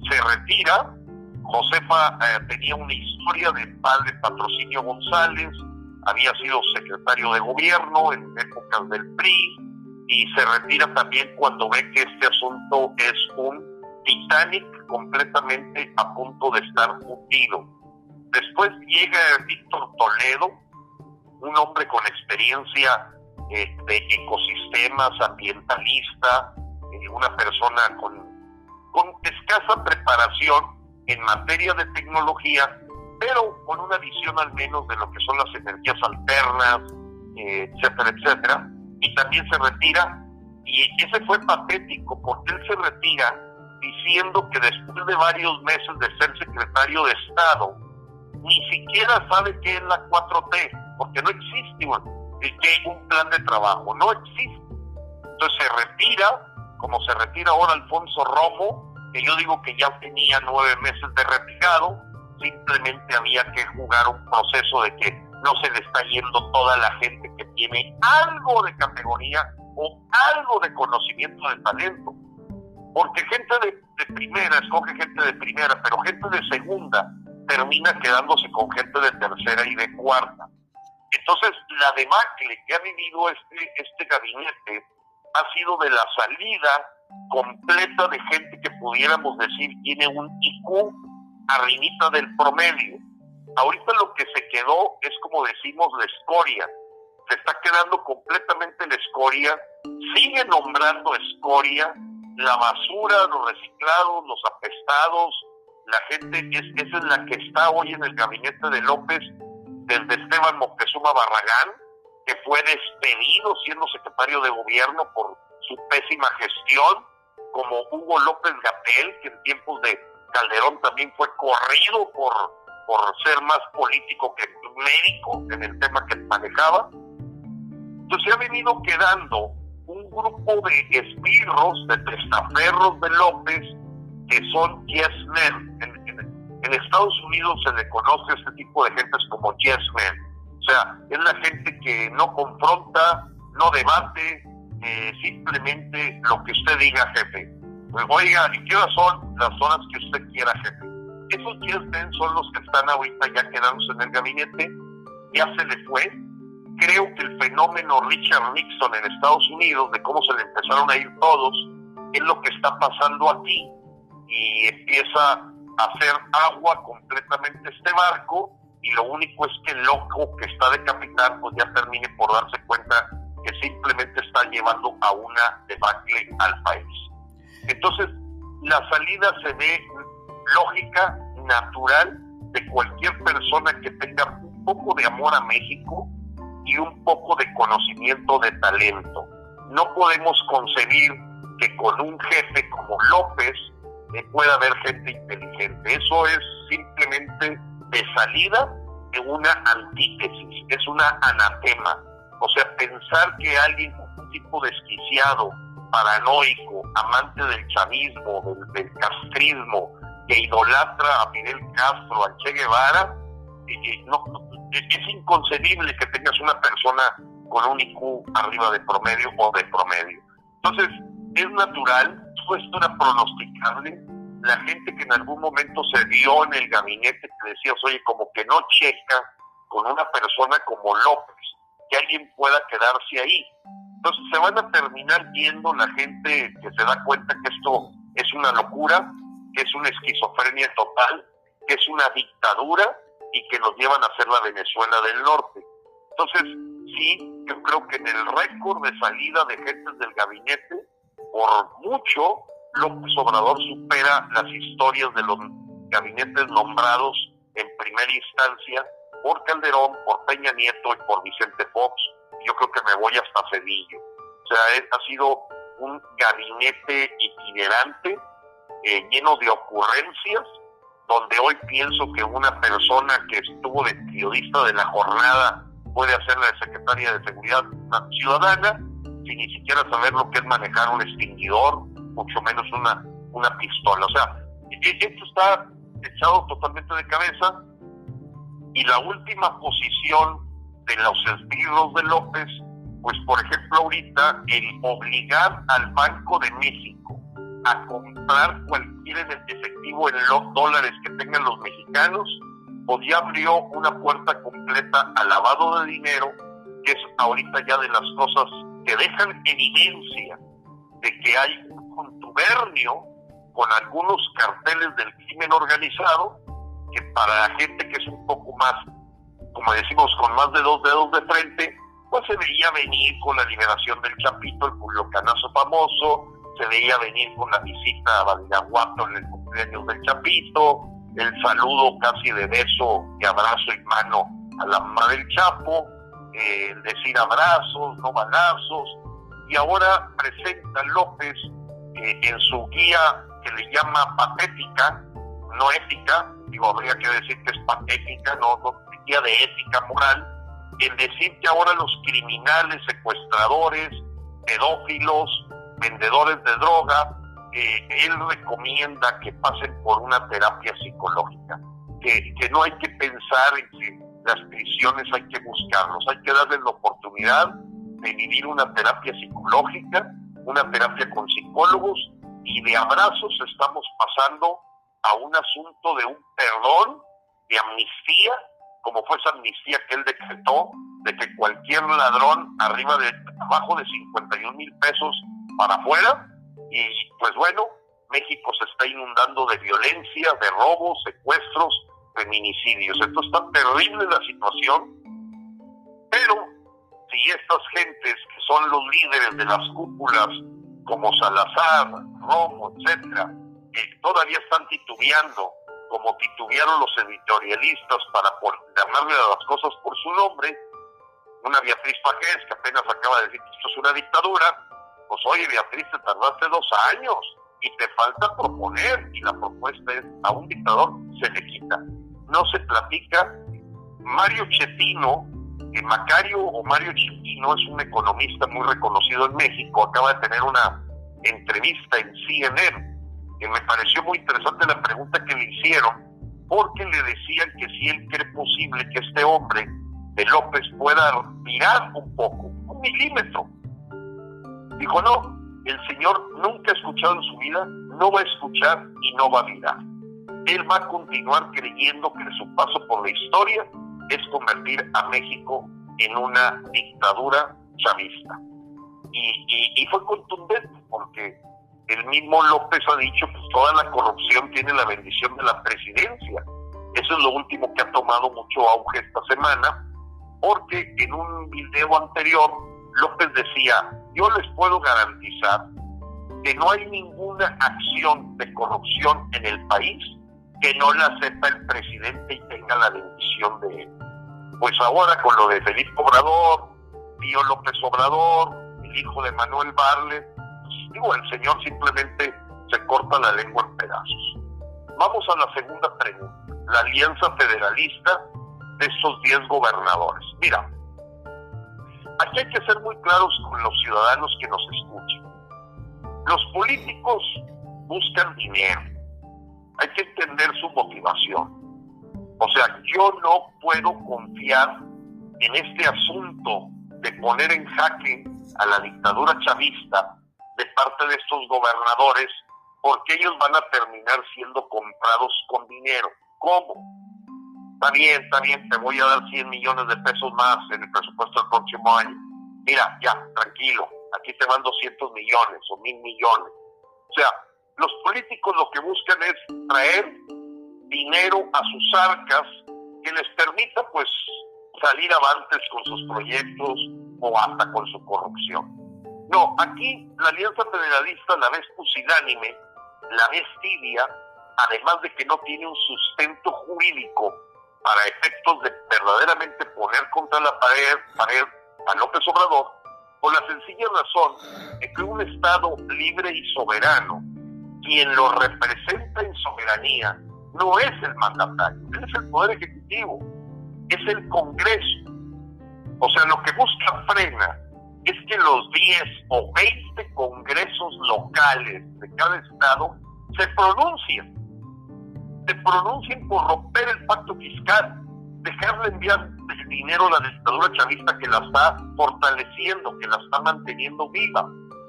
se retira. Josefa tenía una historia de padre Patrocinio González, había sido secretario de gobierno en épocas del PRI, y se retira también cuando ve que este asunto es un Titanic completamente a punto de estar hundido. Después llega Víctor Toledo, un hombre con experiencia de ecosistemas, ambientalista, una persona con escasa preparación en materia de tecnología, pero con una visión al menos de lo que son las energías alternas, etcétera, etcétera. Y también se retira, y ese fue patético, porque él se retira diciendo que después de varios meses de ser secretario de Estado, ni siquiera sabe qué es la 4T, porque no existe un plan de trabajo, no existe. Entonces se retira, como se retira ahora Alfonso Romo, que yo digo que ya tenía 9 meses de retirado, simplemente había que jugar un proceso de que no se le está yendo toda la gente que tiene algo de categoría o algo de conocimiento de talento. Porque gente de primera escoge gente de primera, pero gente de segunda termina quedándose con gente de tercera y de cuarta. Entonces, la debacle que ha vivido este gabinete ha sido de la salida completa de gente que pudiéramos decir tiene un IQ arrimita del promedio. Ahorita lo que se quedó es, como decimos, la escoria. Se está quedando completamente la escoria, sigue nombrando escoria, la basura, los reciclados, los apestados, la gente, esa es la que está hoy en el gabinete de López, desde Esteban Moctezuma Barragán, que fue despedido siendo secretario de gobierno por su pésima gestión, como Hugo López-Gatell, que en tiempos de Calderón también fue corrido por ser más político que médico en el tema que manejaba. Entonces ha venido quedando un grupo de esbirros, de testaferros de López, que son yes men. En Estados Unidos se le conoce a este tipo de gentes como yes men. O sea, es la gente que no confronta, no debate, simplemente lo que usted diga, jefe. Pues, oiga, ¿y qué horas son? Las horas que usted quiera, jefe. Esos yes men son los que están ahorita ya quedándose en el gabinete. Ya se le fue. Creo que el fenómeno Richard Nixon en Estados Unidos, de cómo se le empezaron a ir todos, es lo que está pasando aquí, y empieza a hacer agua completamente este barco, y lo único es que el loco que está de capitán pues ya termine por darse cuenta que simplemente están llevando a una debacle al país. Entonces, la salida se ve lógica, natural, de cualquier persona que tenga un poco de amor a México y un poco de conocimiento, de talento. No podemos concebir que con un jefe como López pueda haber gente inteligente. Eso es simplemente de salida de una antítesis, es una anatema. O sea, pensar que alguien con un tipo desquiciado, paranoico, amante del chavismo, del castrismo, que idolatra a Fidel Castro, a Che Guevara, es inconcebible que tengas una persona con un IQ arriba de promedio o de promedio. Entonces, es natural, esto era pronosticable. La gente que en algún momento se vio en el gabinete, que decías, oye, como que no checa con una persona como López, que alguien pueda quedarse ahí. Entonces se van a terminar viendo la gente que se da cuenta que esto es una locura, que es una esquizofrenia total, que es una dictadura y que nos llevan a ser la Venezuela del Norte. Entonces, sí, yo creo que en el récord de salida de gentes del gabinete, por mucho, López Obrador supera las historias de los gabinetes nombrados en primera instancia por Calderón, por Peña Nieto y por Vicente Fox. Yo creo que me voy hasta Cedillo. O sea, ha sido un gabinete itinerante, lleno de ocurrencias, donde hoy pienso que una persona que estuvo de periodista de La Jornada puede hacerla de secretaria de Seguridad Ciudadana, sin ni siquiera saber lo que es manejar un extinguidor, mucho menos una pistola. O sea, esto está echado totalmente de cabeza. Y la última posición de los esbirros de López, pues por ejemplo ahorita el obligar al Banco de México a comprar cualquier efectivo en los dólares que tengan los mexicanos, pues ya abrió una puerta completa al lavado de dinero, que es ahorita ya de las cosas que dejan evidencia de que hay un contubernio con algunos carteles del crimen organizado, que para la gente que es un poco más, como decimos, con más de 2 dedos de frente, pues se veía venir con la liberación del Chapito, el culiacanazo famoso, se veía venir con la visita a Badiraguato en el cumpleaños del Chapito, el saludo casi de beso y abrazo y mano a la mamá del Chapo, el decir abrazos, no balazos, y ahora presenta López en su guía que le llama patética, no ética, digo, habría que decir que es patética, no guía de ética moral, el decir que ahora los criminales, secuestradores, pedófilos, vendedores de droga, él recomienda que pasen por una terapia psicológica, que no hay que pensar en que las prisiones hay que buscarlos, hay que darles la oportunidad de vivir una terapia psicológica, una terapia con psicólogos, y de abrazos estamos pasando a un asunto de un perdón, de amnistía, como fue esa amnistía que él decretó, de que cualquier ladrón abajo de 51,000 pesos para afuera, y pues bueno, México se está inundando de violencia, de robos, secuestros, feminicidios. Esto está terrible la situación, pero si estas gentes que son los líderes de las cúpulas, como Salazar, Romo, etcétera, todavía están titubeando, como titubearon los editorialistas para llamarle a las cosas por su nombre, una Beatriz Pajés que apenas acaba de decir que esto es una dictadura, pues oye Beatriz, te tardaste 2 años y te falta proponer, y la propuesta es a un dictador se le quita, no se platica. Mario Chetino, Mario Chetino es un economista muy reconocido en México, acaba de tener una entrevista en CNN, que me pareció muy interesante la pregunta que le hicieron, porque le decían que si él cree posible que este hombre de López pueda virar un poco, 1 milímetro. Dijo, no, el señor nunca ha escuchado en su vida, no va a escuchar y no va a virar. Él va a continuar creyendo que su paso por la historia es convertir a México en una dictadura chavista. Y fue contundente, porque el mismo López ha dicho que toda la corrupción tiene la bendición de la presidencia. Eso es lo último que ha tomado mucho auge esta semana, porque en un video anterior López decía, yo les puedo garantizar que no hay ninguna acción de corrupción en el país que no la sepa el presidente y tenga la bendición de él. Pues ahora con lo de Felipe Obrador, Pío López Obrador, el hijo de Manuel Bartlett, pues, el señor simplemente se corta la lengua en pedazos. Vamos a la segunda pregunta, la alianza federalista de estos 10 gobernadores. Mira, aquí hay que ser muy claros con los ciudadanos que nos escuchan. Los políticos buscan dinero. Hay que entender su motivación. O sea, yo no puedo confiar en este asunto de poner en jaque a la dictadura chavista de parte de estos gobernadores, porque ellos van a terminar siendo comprados con dinero. ¿Cómo? Está bien, te voy a dar 100 millones de pesos más en el presupuesto del próximo año. Mira, ya, tranquilo, aquí te van 200 millones o 1,000 millones. O sea, los políticos lo que buscan es traer dinero a sus arcas que les permita, pues, salir avantes con sus proyectos o hasta con su corrupción. No, aquí la Alianza Federalista la ves pusilánime, la ves tibia, además de que no tiene un sustento jurídico para efectos de verdaderamente poner contra la pared a López Obrador, por la sencilla razón de que un Estado libre y soberano, quien lo representa en soberanía, no es el mandatario, él es el Poder Ejecutivo, es el Congreso. O sea, lo que busca Frena es que los 10 o 20 congresos locales de cada estado se pronuncien por romper el pacto fiscal, dejarle enviar el dinero a la dictadura chavista que la está fortaleciendo, que la está manteniendo viva.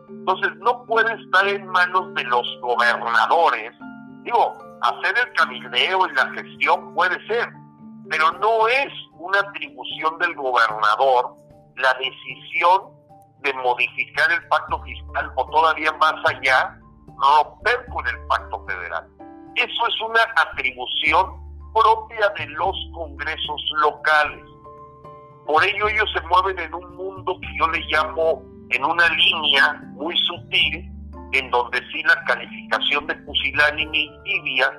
Entonces no puede estar en manos de los gobernadores. Digo, hacer el cabildeo y la gestión puede ser, pero no es una atribución del gobernador la decisión de modificar el pacto fiscal o todavía más allá, romper con el pacto federal. Eso es una atribución propia de los congresos locales. Por ello ellos se mueven en un mundo que yo le llamo en una línea muy sutil, en donde sí la calificación de pusilánime y tibia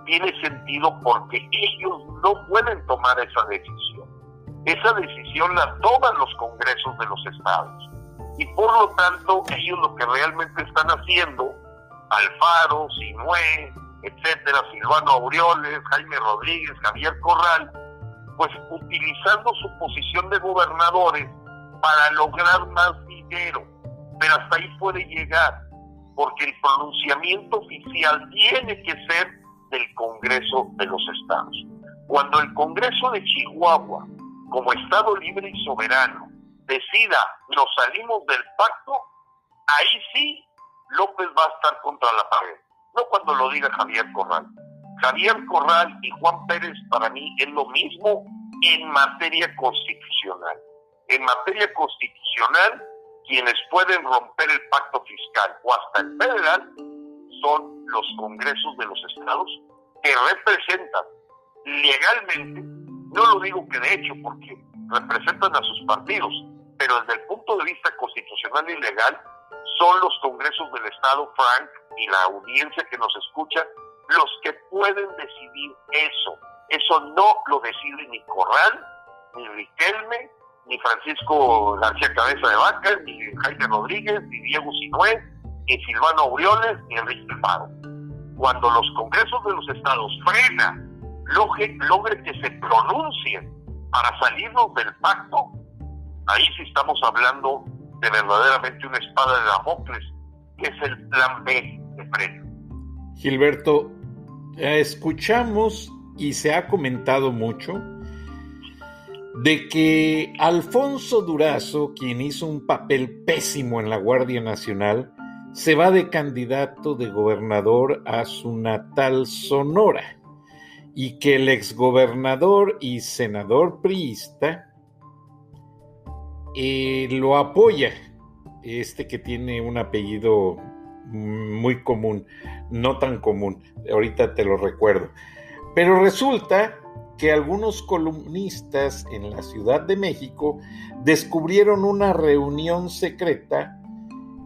tiene sentido porque ellos no pueden tomar esa decisión. Esa decisión la toman los congresos de los estados. Y por lo tanto, ellos lo que realmente están haciendo, Alfaro, Sinué, etcétera, Silvano Aureoles, Jaime Rodríguez, Javier Corral, pues utilizando su posición de gobernadores para lograr más dinero. Pero hasta ahí puede llegar, porque el pronunciamiento oficial tiene que ser del Congreso de los Estados. Cuando el Congreso de Chihuahua, como Estado libre y soberano, decida nos salimos del pacto, ahí sí López va a estar contra la pared. No cuando lo diga Javier Corral. Javier Corral y Juan Pérez para mí es lo mismo en materia constitucional. En materia constitucional, quienes pueden romper el pacto fiscal o hasta el federal son los congresos de los estados que representan legalmente, no lo digo que de hecho porque representan a sus partidos, pero desde el punto de vista constitucional y legal son los congresos del estado, Frank, y la audiencia que nos escucha, los que pueden decidir eso. Eso no lo decide ni Corral, ni Riquelme, ni Francisco García Cabeza de Vaca, ni Jaime Rodríguez, ni Diego Sinué, ni Silvano Aureoles, ni Enrique Alfaro. Cuando los congresos de los estados frenan, logre que se pronuncien para salirnos del pacto, ahí sí estamos hablando de verdaderamente una espada de Damocles, que es el plan B de Frena. Gilberto, escuchamos y se ha comentado mucho de que Alfonso Durazo, quien hizo un papel pésimo en la Guardia Nacional, se va de candidato de gobernador a su natal Sonora, y que el exgobernador y senador priista lo apoya, que tiene un apellido muy común, no tan común, ahorita te lo recuerdo. Pero resulta que algunos columnistas en la Ciudad de México descubrieron una reunión secreta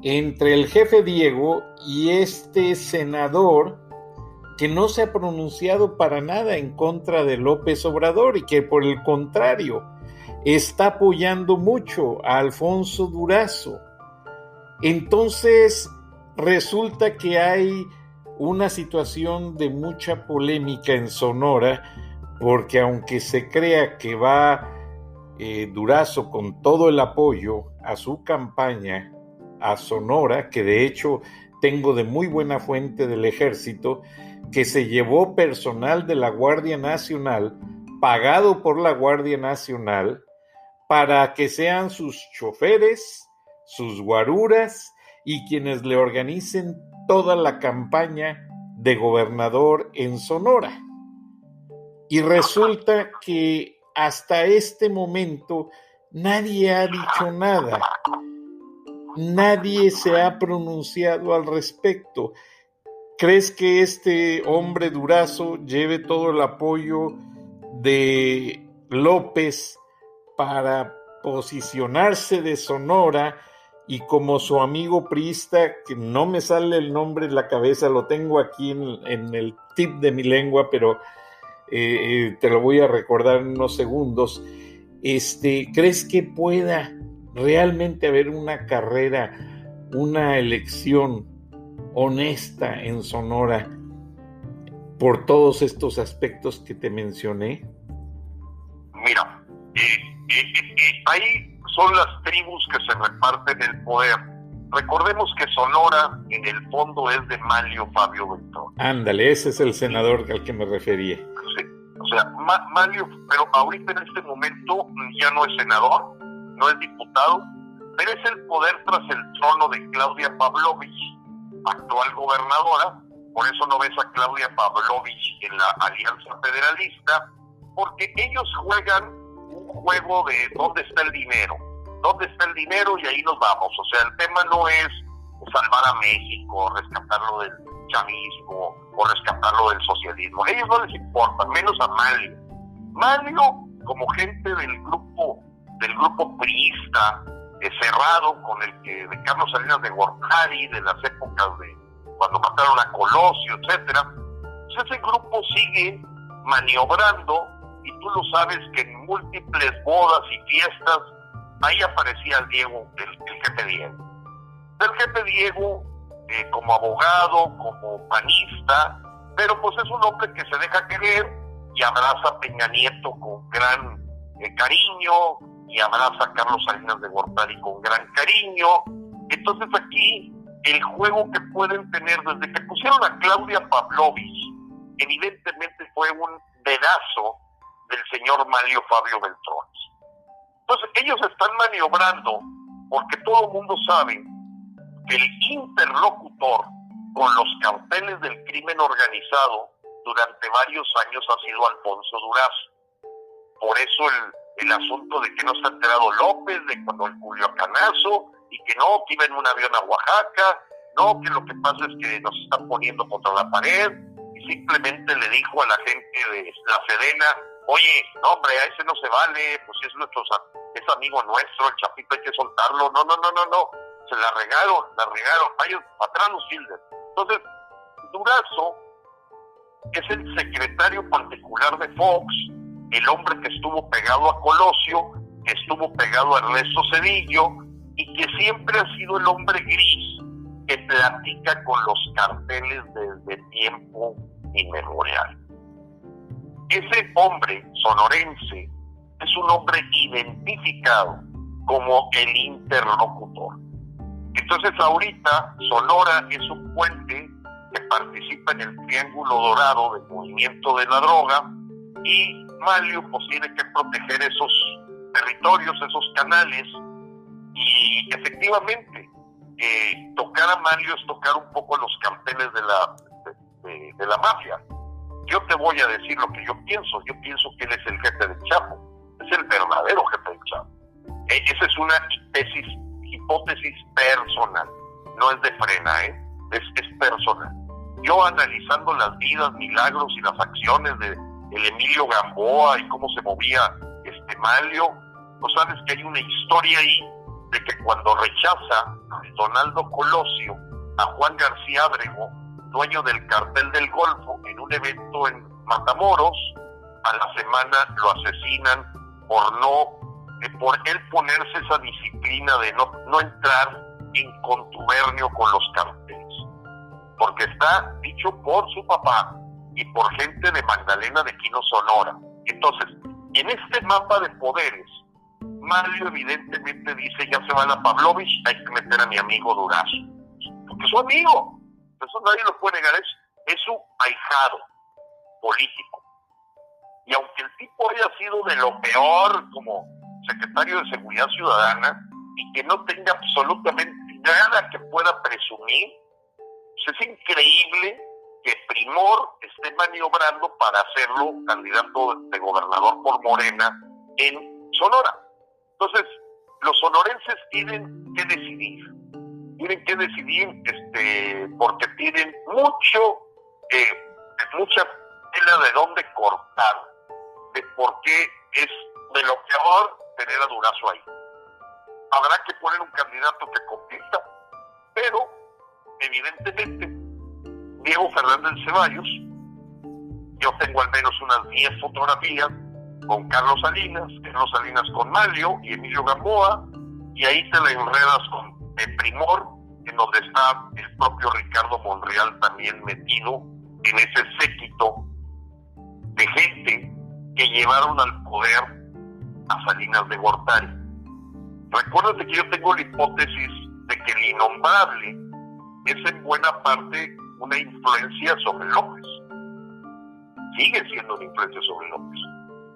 entre el jefe Diego y este senador que no se ha pronunciado para nada en contra de López Obrador y que por el contrario está apoyando mucho a Alfonso Durazo. Entonces resulta que hay una situación de mucha polémica en Sonora, porque aunque se crea que va Durazo con todo el apoyo a su campaña a Sonora, que de hecho tengo de muy buena fuente del ejército, que se llevó personal de la Guardia Nacional, pagado por la Guardia Nacional, para que sean sus choferes, sus guaruras y quienes le organicen toda la campaña de gobernador en Sonora. Y resulta que hasta este momento nadie ha dicho nada, nadie se ha pronunciado al respecto. ¿Crees que este hombre Durazo lleve todo el apoyo de López para posicionarse de Sonora y como su amigo priista, que no me sale el nombre en la cabeza, lo tengo aquí en el tip de mi lengua, pero te lo voy a recordar en unos segundos, ¿crees que pueda realmente haber una carrera, una elección honesta en Sonora por todos estos aspectos que te mencioné? Mira, ahí son las tribus que se reparten el poder. Recordemos que Sonora en el fondo es de Manlio Fabio Beltrón. Ándale, ese es el senador al que me refería. Sí, o sea, Manlio, pero ahorita en este momento ya no es senador, no es diputado, pero es el poder tras el trono de Claudia Pavlovich, actual gobernadora. Por eso no ves a Claudia Pavlovich en la Alianza Federalista, porque ellos juegan un juego de dónde está el dinero y ahí nos vamos. O sea, el tema no es salvar a México, rescatarlo del chavismo o rescatarlo del socialismo. A ellos no les importa, menos a Manlio. Manlio, como gente del grupo priista, cerrado con el que de Carlos Salinas de Gortari, de las épocas de cuando mataron a Colosio, etcétera, pues ese grupo sigue maniobrando, y tú lo sabes que en múltiples bodas y fiestas ahí aparecía el Diego, el jefe Diego. El jefe Diego, como abogado, como panista, pero pues es un hombre que se deja querer y abraza a Peña Nieto con gran cariño, y abraza a Carlos Salinas de Gortari con gran cariño. Entonces aquí el juego que pueden tener desde que pusieron a Claudia Pavlovich, evidentemente fue un dedazo del señor Manlio Fabio Beltrón. Entonces ellos están maniobrando porque todo el mundo sabe que el interlocutor con los carteles del crimen organizado durante varios años ha sido Alfonso Durazo. Por eso el asunto de que no se ha enterado López de cuando el Culiacanazo, y que no, que iba en un avión a Oaxaca, no, que lo que pasa es que nos están poniendo contra la pared, y simplemente le dijo a la gente de la Sedena, oye, no hombre, a ese no se vale, pues si es amigo nuestro, el Chapito hay que soltarlo. No, se la regaron, vaya para atrás los Fildes. Entonces, Durazo es el secretario particular de Fox, el hombre que estuvo pegado a Colosio, que estuvo pegado a Ernesto Zedillo, y que siempre ha sido el hombre gris que platica con los carteles desde tiempo inmemorial. Ese hombre sonorense es un hombre identificado como el interlocutor. Entonces ahorita Sonora es un puente que participa en el Triángulo Dorado del movimiento de la droga, y Manlio pues tiene que proteger esos territorios, esos canales, y efectivamente tocar a Manlio es tocar un poco los carteles de la mafia. Yo te voy a decir lo que yo pienso que él es el jefe del Chapo, es el verdadero jefe del Chapo. Esa es una hipótesis personal, no es de Frena, es personal. Yo analizando las vidas, milagros y las acciones de el Emilio Gamboa y cómo se movía Manlio. No sabes que hay una historia ahí de que cuando rechaza Donaldo Colosio a Juan García Ábrego, dueño del Cartel del Golfo, en un evento en Matamoros, a la semana lo asesinan por él ponerse esa disciplina de no entrar en contubernio con los carteles, porque está dicho por su papá y por gente de Magdalena de Quino, Sonora. Entonces, en este mapa de poderes, Manlio evidentemente dice, ya se va la Pavlovich, hay que meter a mi amigo Durazo, porque es su amigo, eso nadie lo puede negar, es su ahijado político. Y aunque el tipo haya sido de lo peor como secretario de Seguridad Ciudadana y que no tenga absolutamente nada que pueda presumir, pues es increíble que Primor esté maniobrando para hacerlo candidato de gobernador por Morena en Sonora. Entonces, los sonorenses tienen que decidir porque tienen mucha tela de dónde cortar, de por qué es de lo peor tener a Durazo ahí. Habrá que poner un candidato que compita, pero evidentemente Diego Fernández Ceballos, yo tengo al menos unas 10 fotografías con Carlos Salinas con Manlio y Emilio Gamboa, y ahí te la enredas con Primor, en donde está el propio Ricardo Monreal también metido en ese séquito de gente que llevaron al poder a Salinas de Gortari. Recuérdate que yo tengo la hipótesis de que el innombrable es en buena parte una influencia sobre López. Sigue siendo una influencia sobre López.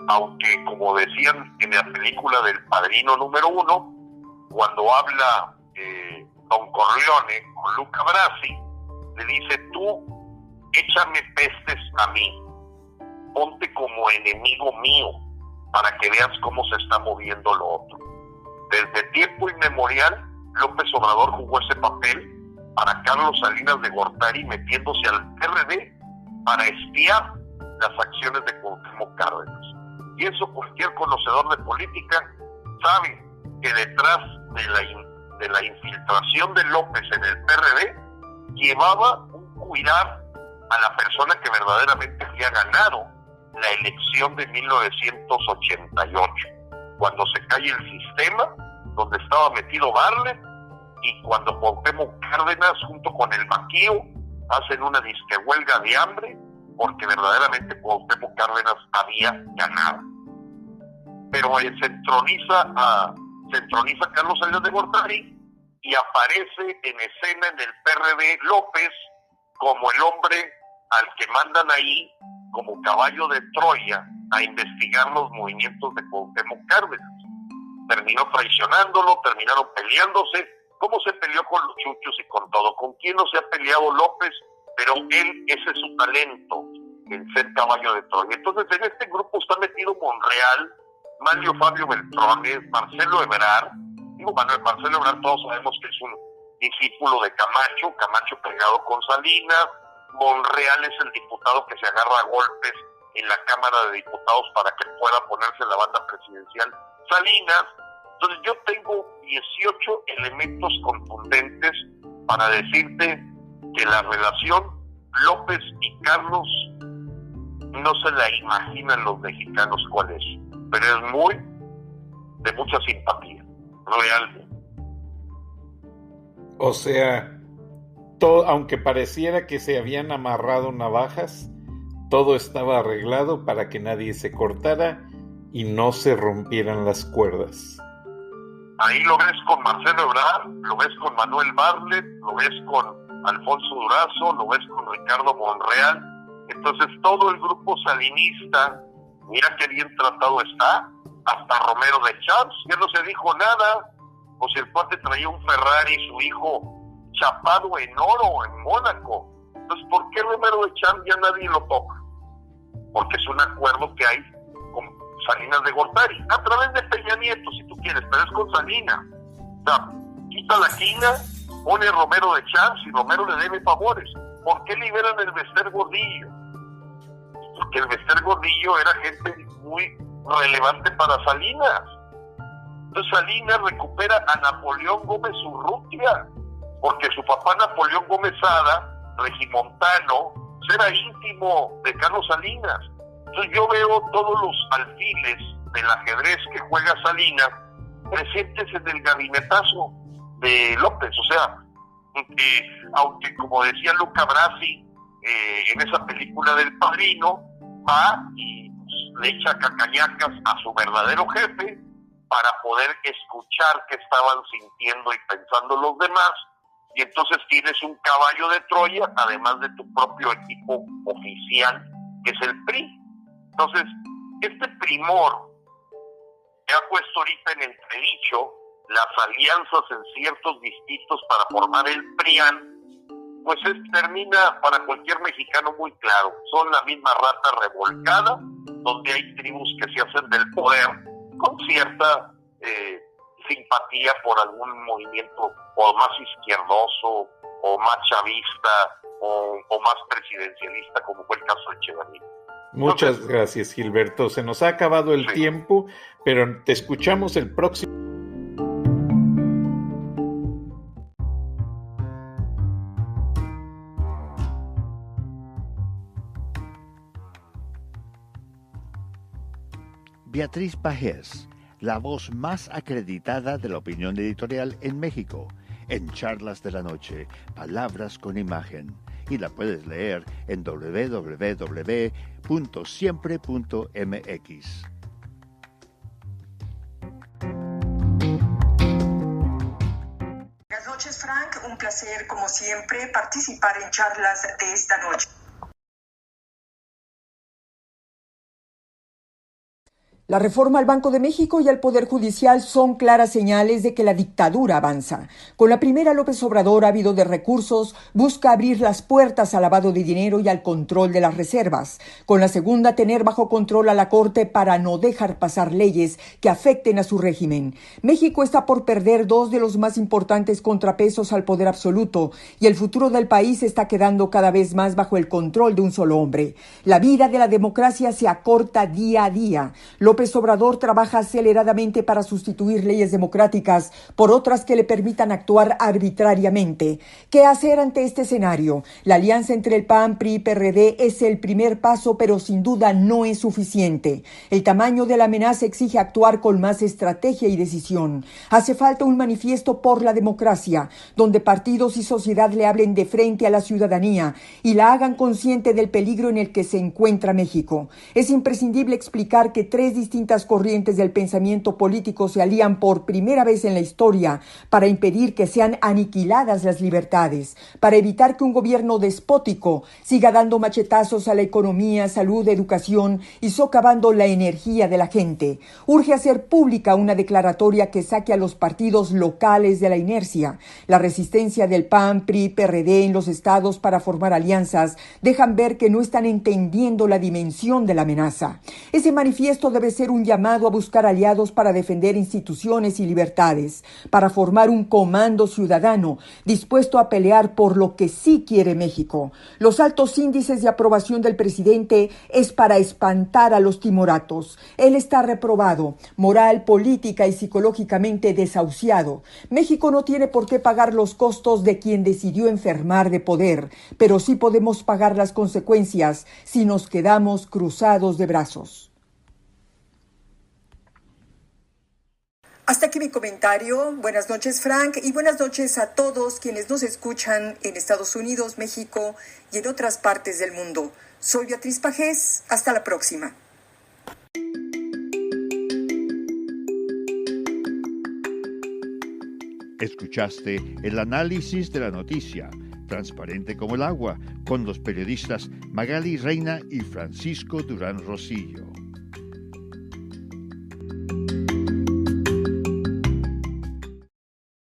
Aunque, como decían en la película del Padrino número 1, cuando habla Don Corleone con Luca Brasi, le dice, tú échame pestes a mí, ponte como enemigo mío para que veas cómo se está moviendo lo otro. Desde tiempo inmemorial, López Obrador jugó ese papel para Carlos Salinas de Gortari, metiéndose al PRD para espiar las acciones de Cuauhtémoc Cárdenas. Y eso cualquier conocedor de política sabe que detrás de la infiltración de López en el PRD llevaba un cuidar a la persona que verdaderamente había ganado la elección de 1988, cuando se cae el sistema donde estaba metido Barlet, y cuando Cuauhtémoc Cárdenas junto con el Maquío hacen una disque huelga de hambre porque verdaderamente Cuauhtémoc Cárdenas había ganado. Pero se entroniza a Carlos Salinas de Gortari y aparece en escena en el PRD López como el hombre al que mandan ahí como caballo de Troya a investigar los movimientos de Cuauhtémoc Cárdenas. Terminó traicionándolo, terminaron peleándose. ¿Cómo se peleó con los chuchos y con todo? ¿Con quién no se ha peleado López? Pero ese es su talento, el ser caballo de Troya. Entonces, en este grupo está metido Monreal, Manlio Fabio Beltrones, Marcelo Ebrard. Marcelo Ebrard todos sabemos que es un discípulo de Camacho pegado con Salinas. Monreal es el diputado que se agarra a golpes en la Cámara de Diputados para que pueda ponerse la banda presidencial Salinas. Entonces yo tengo 18 elementos contundentes para decirte que la relación López y Carlos no se la imaginan los mexicanos cuál es, pero es muy de mucha simpatía, real. O sea, aunque pareciera que se habían amarrado navajas, todo estaba arreglado para que nadie se cortara y no se rompieran las cuerdas. Ahí lo ves con Marcelo Ebrard, lo ves con Manuel Barlet, lo ves con Alfonso Durazo, lo ves con Ricardo Monreal. Entonces todo el grupo salinista, mira qué bien tratado está, hasta Romero de Champs, ya no se dijo nada, o si el cuate traía un Ferrari y su hijo chapado en oro en Mónaco. Entonces, ¿por qué Romero de Champs ya nadie lo toca? Porque es un acuerdo que hay con Salinas de Gortari, a través de Peña Nieto, si tú quieres, pero es con Salinas. O sea, quita la quina, pone Romero de Champs y Romero le debe favores. ¿Por qué liberan el Bester Gordillo? porque el Bester Gordillo era gente muy relevante para Salinas. Entonces Salinas recupera a Napoleón Gómez Urrutia, porque su papá Napoleón Gómez Sada, regimontano, era íntimo de Carlos Salinas. Entonces yo veo todos los alfiles del ajedrez que juega Salinas presentes en el gabinetazo de López. O sea, aunque como decía Luca Brasi en esa película del Padrino, va y le echa cacañacas a su verdadero jefe para poder escuchar qué estaban sintiendo y pensando los demás, y entonces tienes un caballo de Troya, además de tu propio equipo oficial, que es el PRI. Entonces, este primor que ha puesto ahorita en entredicho las alianzas en ciertos distritos para formar el PRIAN, pues termina para cualquier mexicano muy claro. Son la misma rata revolcada, donde hay tribus que se hacen del poder con cierta simpatía por algún movimiento o más izquierdoso, o más chavista, o más presidencialista, como fue el caso de Echeverría. Muchas gracias, Gilberto. Se nos ha acabado el tiempo, pero te escuchamos el próximo. Beatriz Pajés, la voz más acreditada de la opinión editorial en México, en Charlas de la Noche, Palabras con Imagen, y la puedes leer en www.siempre.mx. Buenas noches, Frank. Un placer, como siempre, participar en charlas de esta noche. La reforma al Banco de México y al Poder Judicial son claras señales de que la dictadura avanza. Con la primera, López Obrador, ávido de recursos, busca abrir las puertas al lavado de dinero y al control de las reservas. Con la segunda, tener bajo control a la Corte para no dejar pasar leyes que afecten a su régimen. México está por perder dos de los más importantes contrapesos al poder absoluto y el futuro del país está quedando cada vez más bajo el control de un solo hombre. La vida de la democracia se acorta día a día. López Obrador trabaja aceleradamente para sustituir leyes democráticas por otras que le permitan actuar arbitrariamente. ¿Qué hacer ante este escenario? La alianza entre el PAN, PRI y PRD es el primer paso, pero sin duda no es suficiente. El tamaño de la amenaza exige actuar con más estrategia y decisión. Hace falta un manifiesto por la democracia, donde partidos y sociedad le hablen de frente a la ciudadanía y la hagan consciente del peligro en el que se encuentra México. Es imprescindible explicar que tres distintas corrientes del pensamiento político se alían por primera vez en la historia para impedir que sean aniquiladas las libertades, para evitar que un gobierno despótico siga dando machetazos a la economía, salud, educación y socavando la energía de la gente. Urge hacer pública una declaratoria que saque a los partidos locales de la inercia. La resistencia del PAN, PRI, PRD en los estados para formar alianzas dejan ver que no están entendiendo la dimensión de la amenaza. Ese manifiesto debe ser un llamado a buscar aliados para defender instituciones y libertades, para formar un comando ciudadano dispuesto a pelear por lo que sí quiere México. Los altos índices de aprobación del presidente es para espantar a los timoratos. Él está reprobado, moral, política y psicológicamente desahuciado. México no tiene por qué pagar los costos de quien decidió enfermar de poder, pero sí podemos pagar las consecuencias si nos quedamos cruzados de brazos. Hasta aquí mi comentario. Buenas noches, Frank, y buenas noches a todos quienes nos escuchan en Estados Unidos, México y en otras partes del mundo. Soy Beatriz Pajés. Hasta la próxima. Escuchaste el análisis de la noticia, transparente como el agua, con los periodistas Magali Reina y Francisco Durán Rosillo.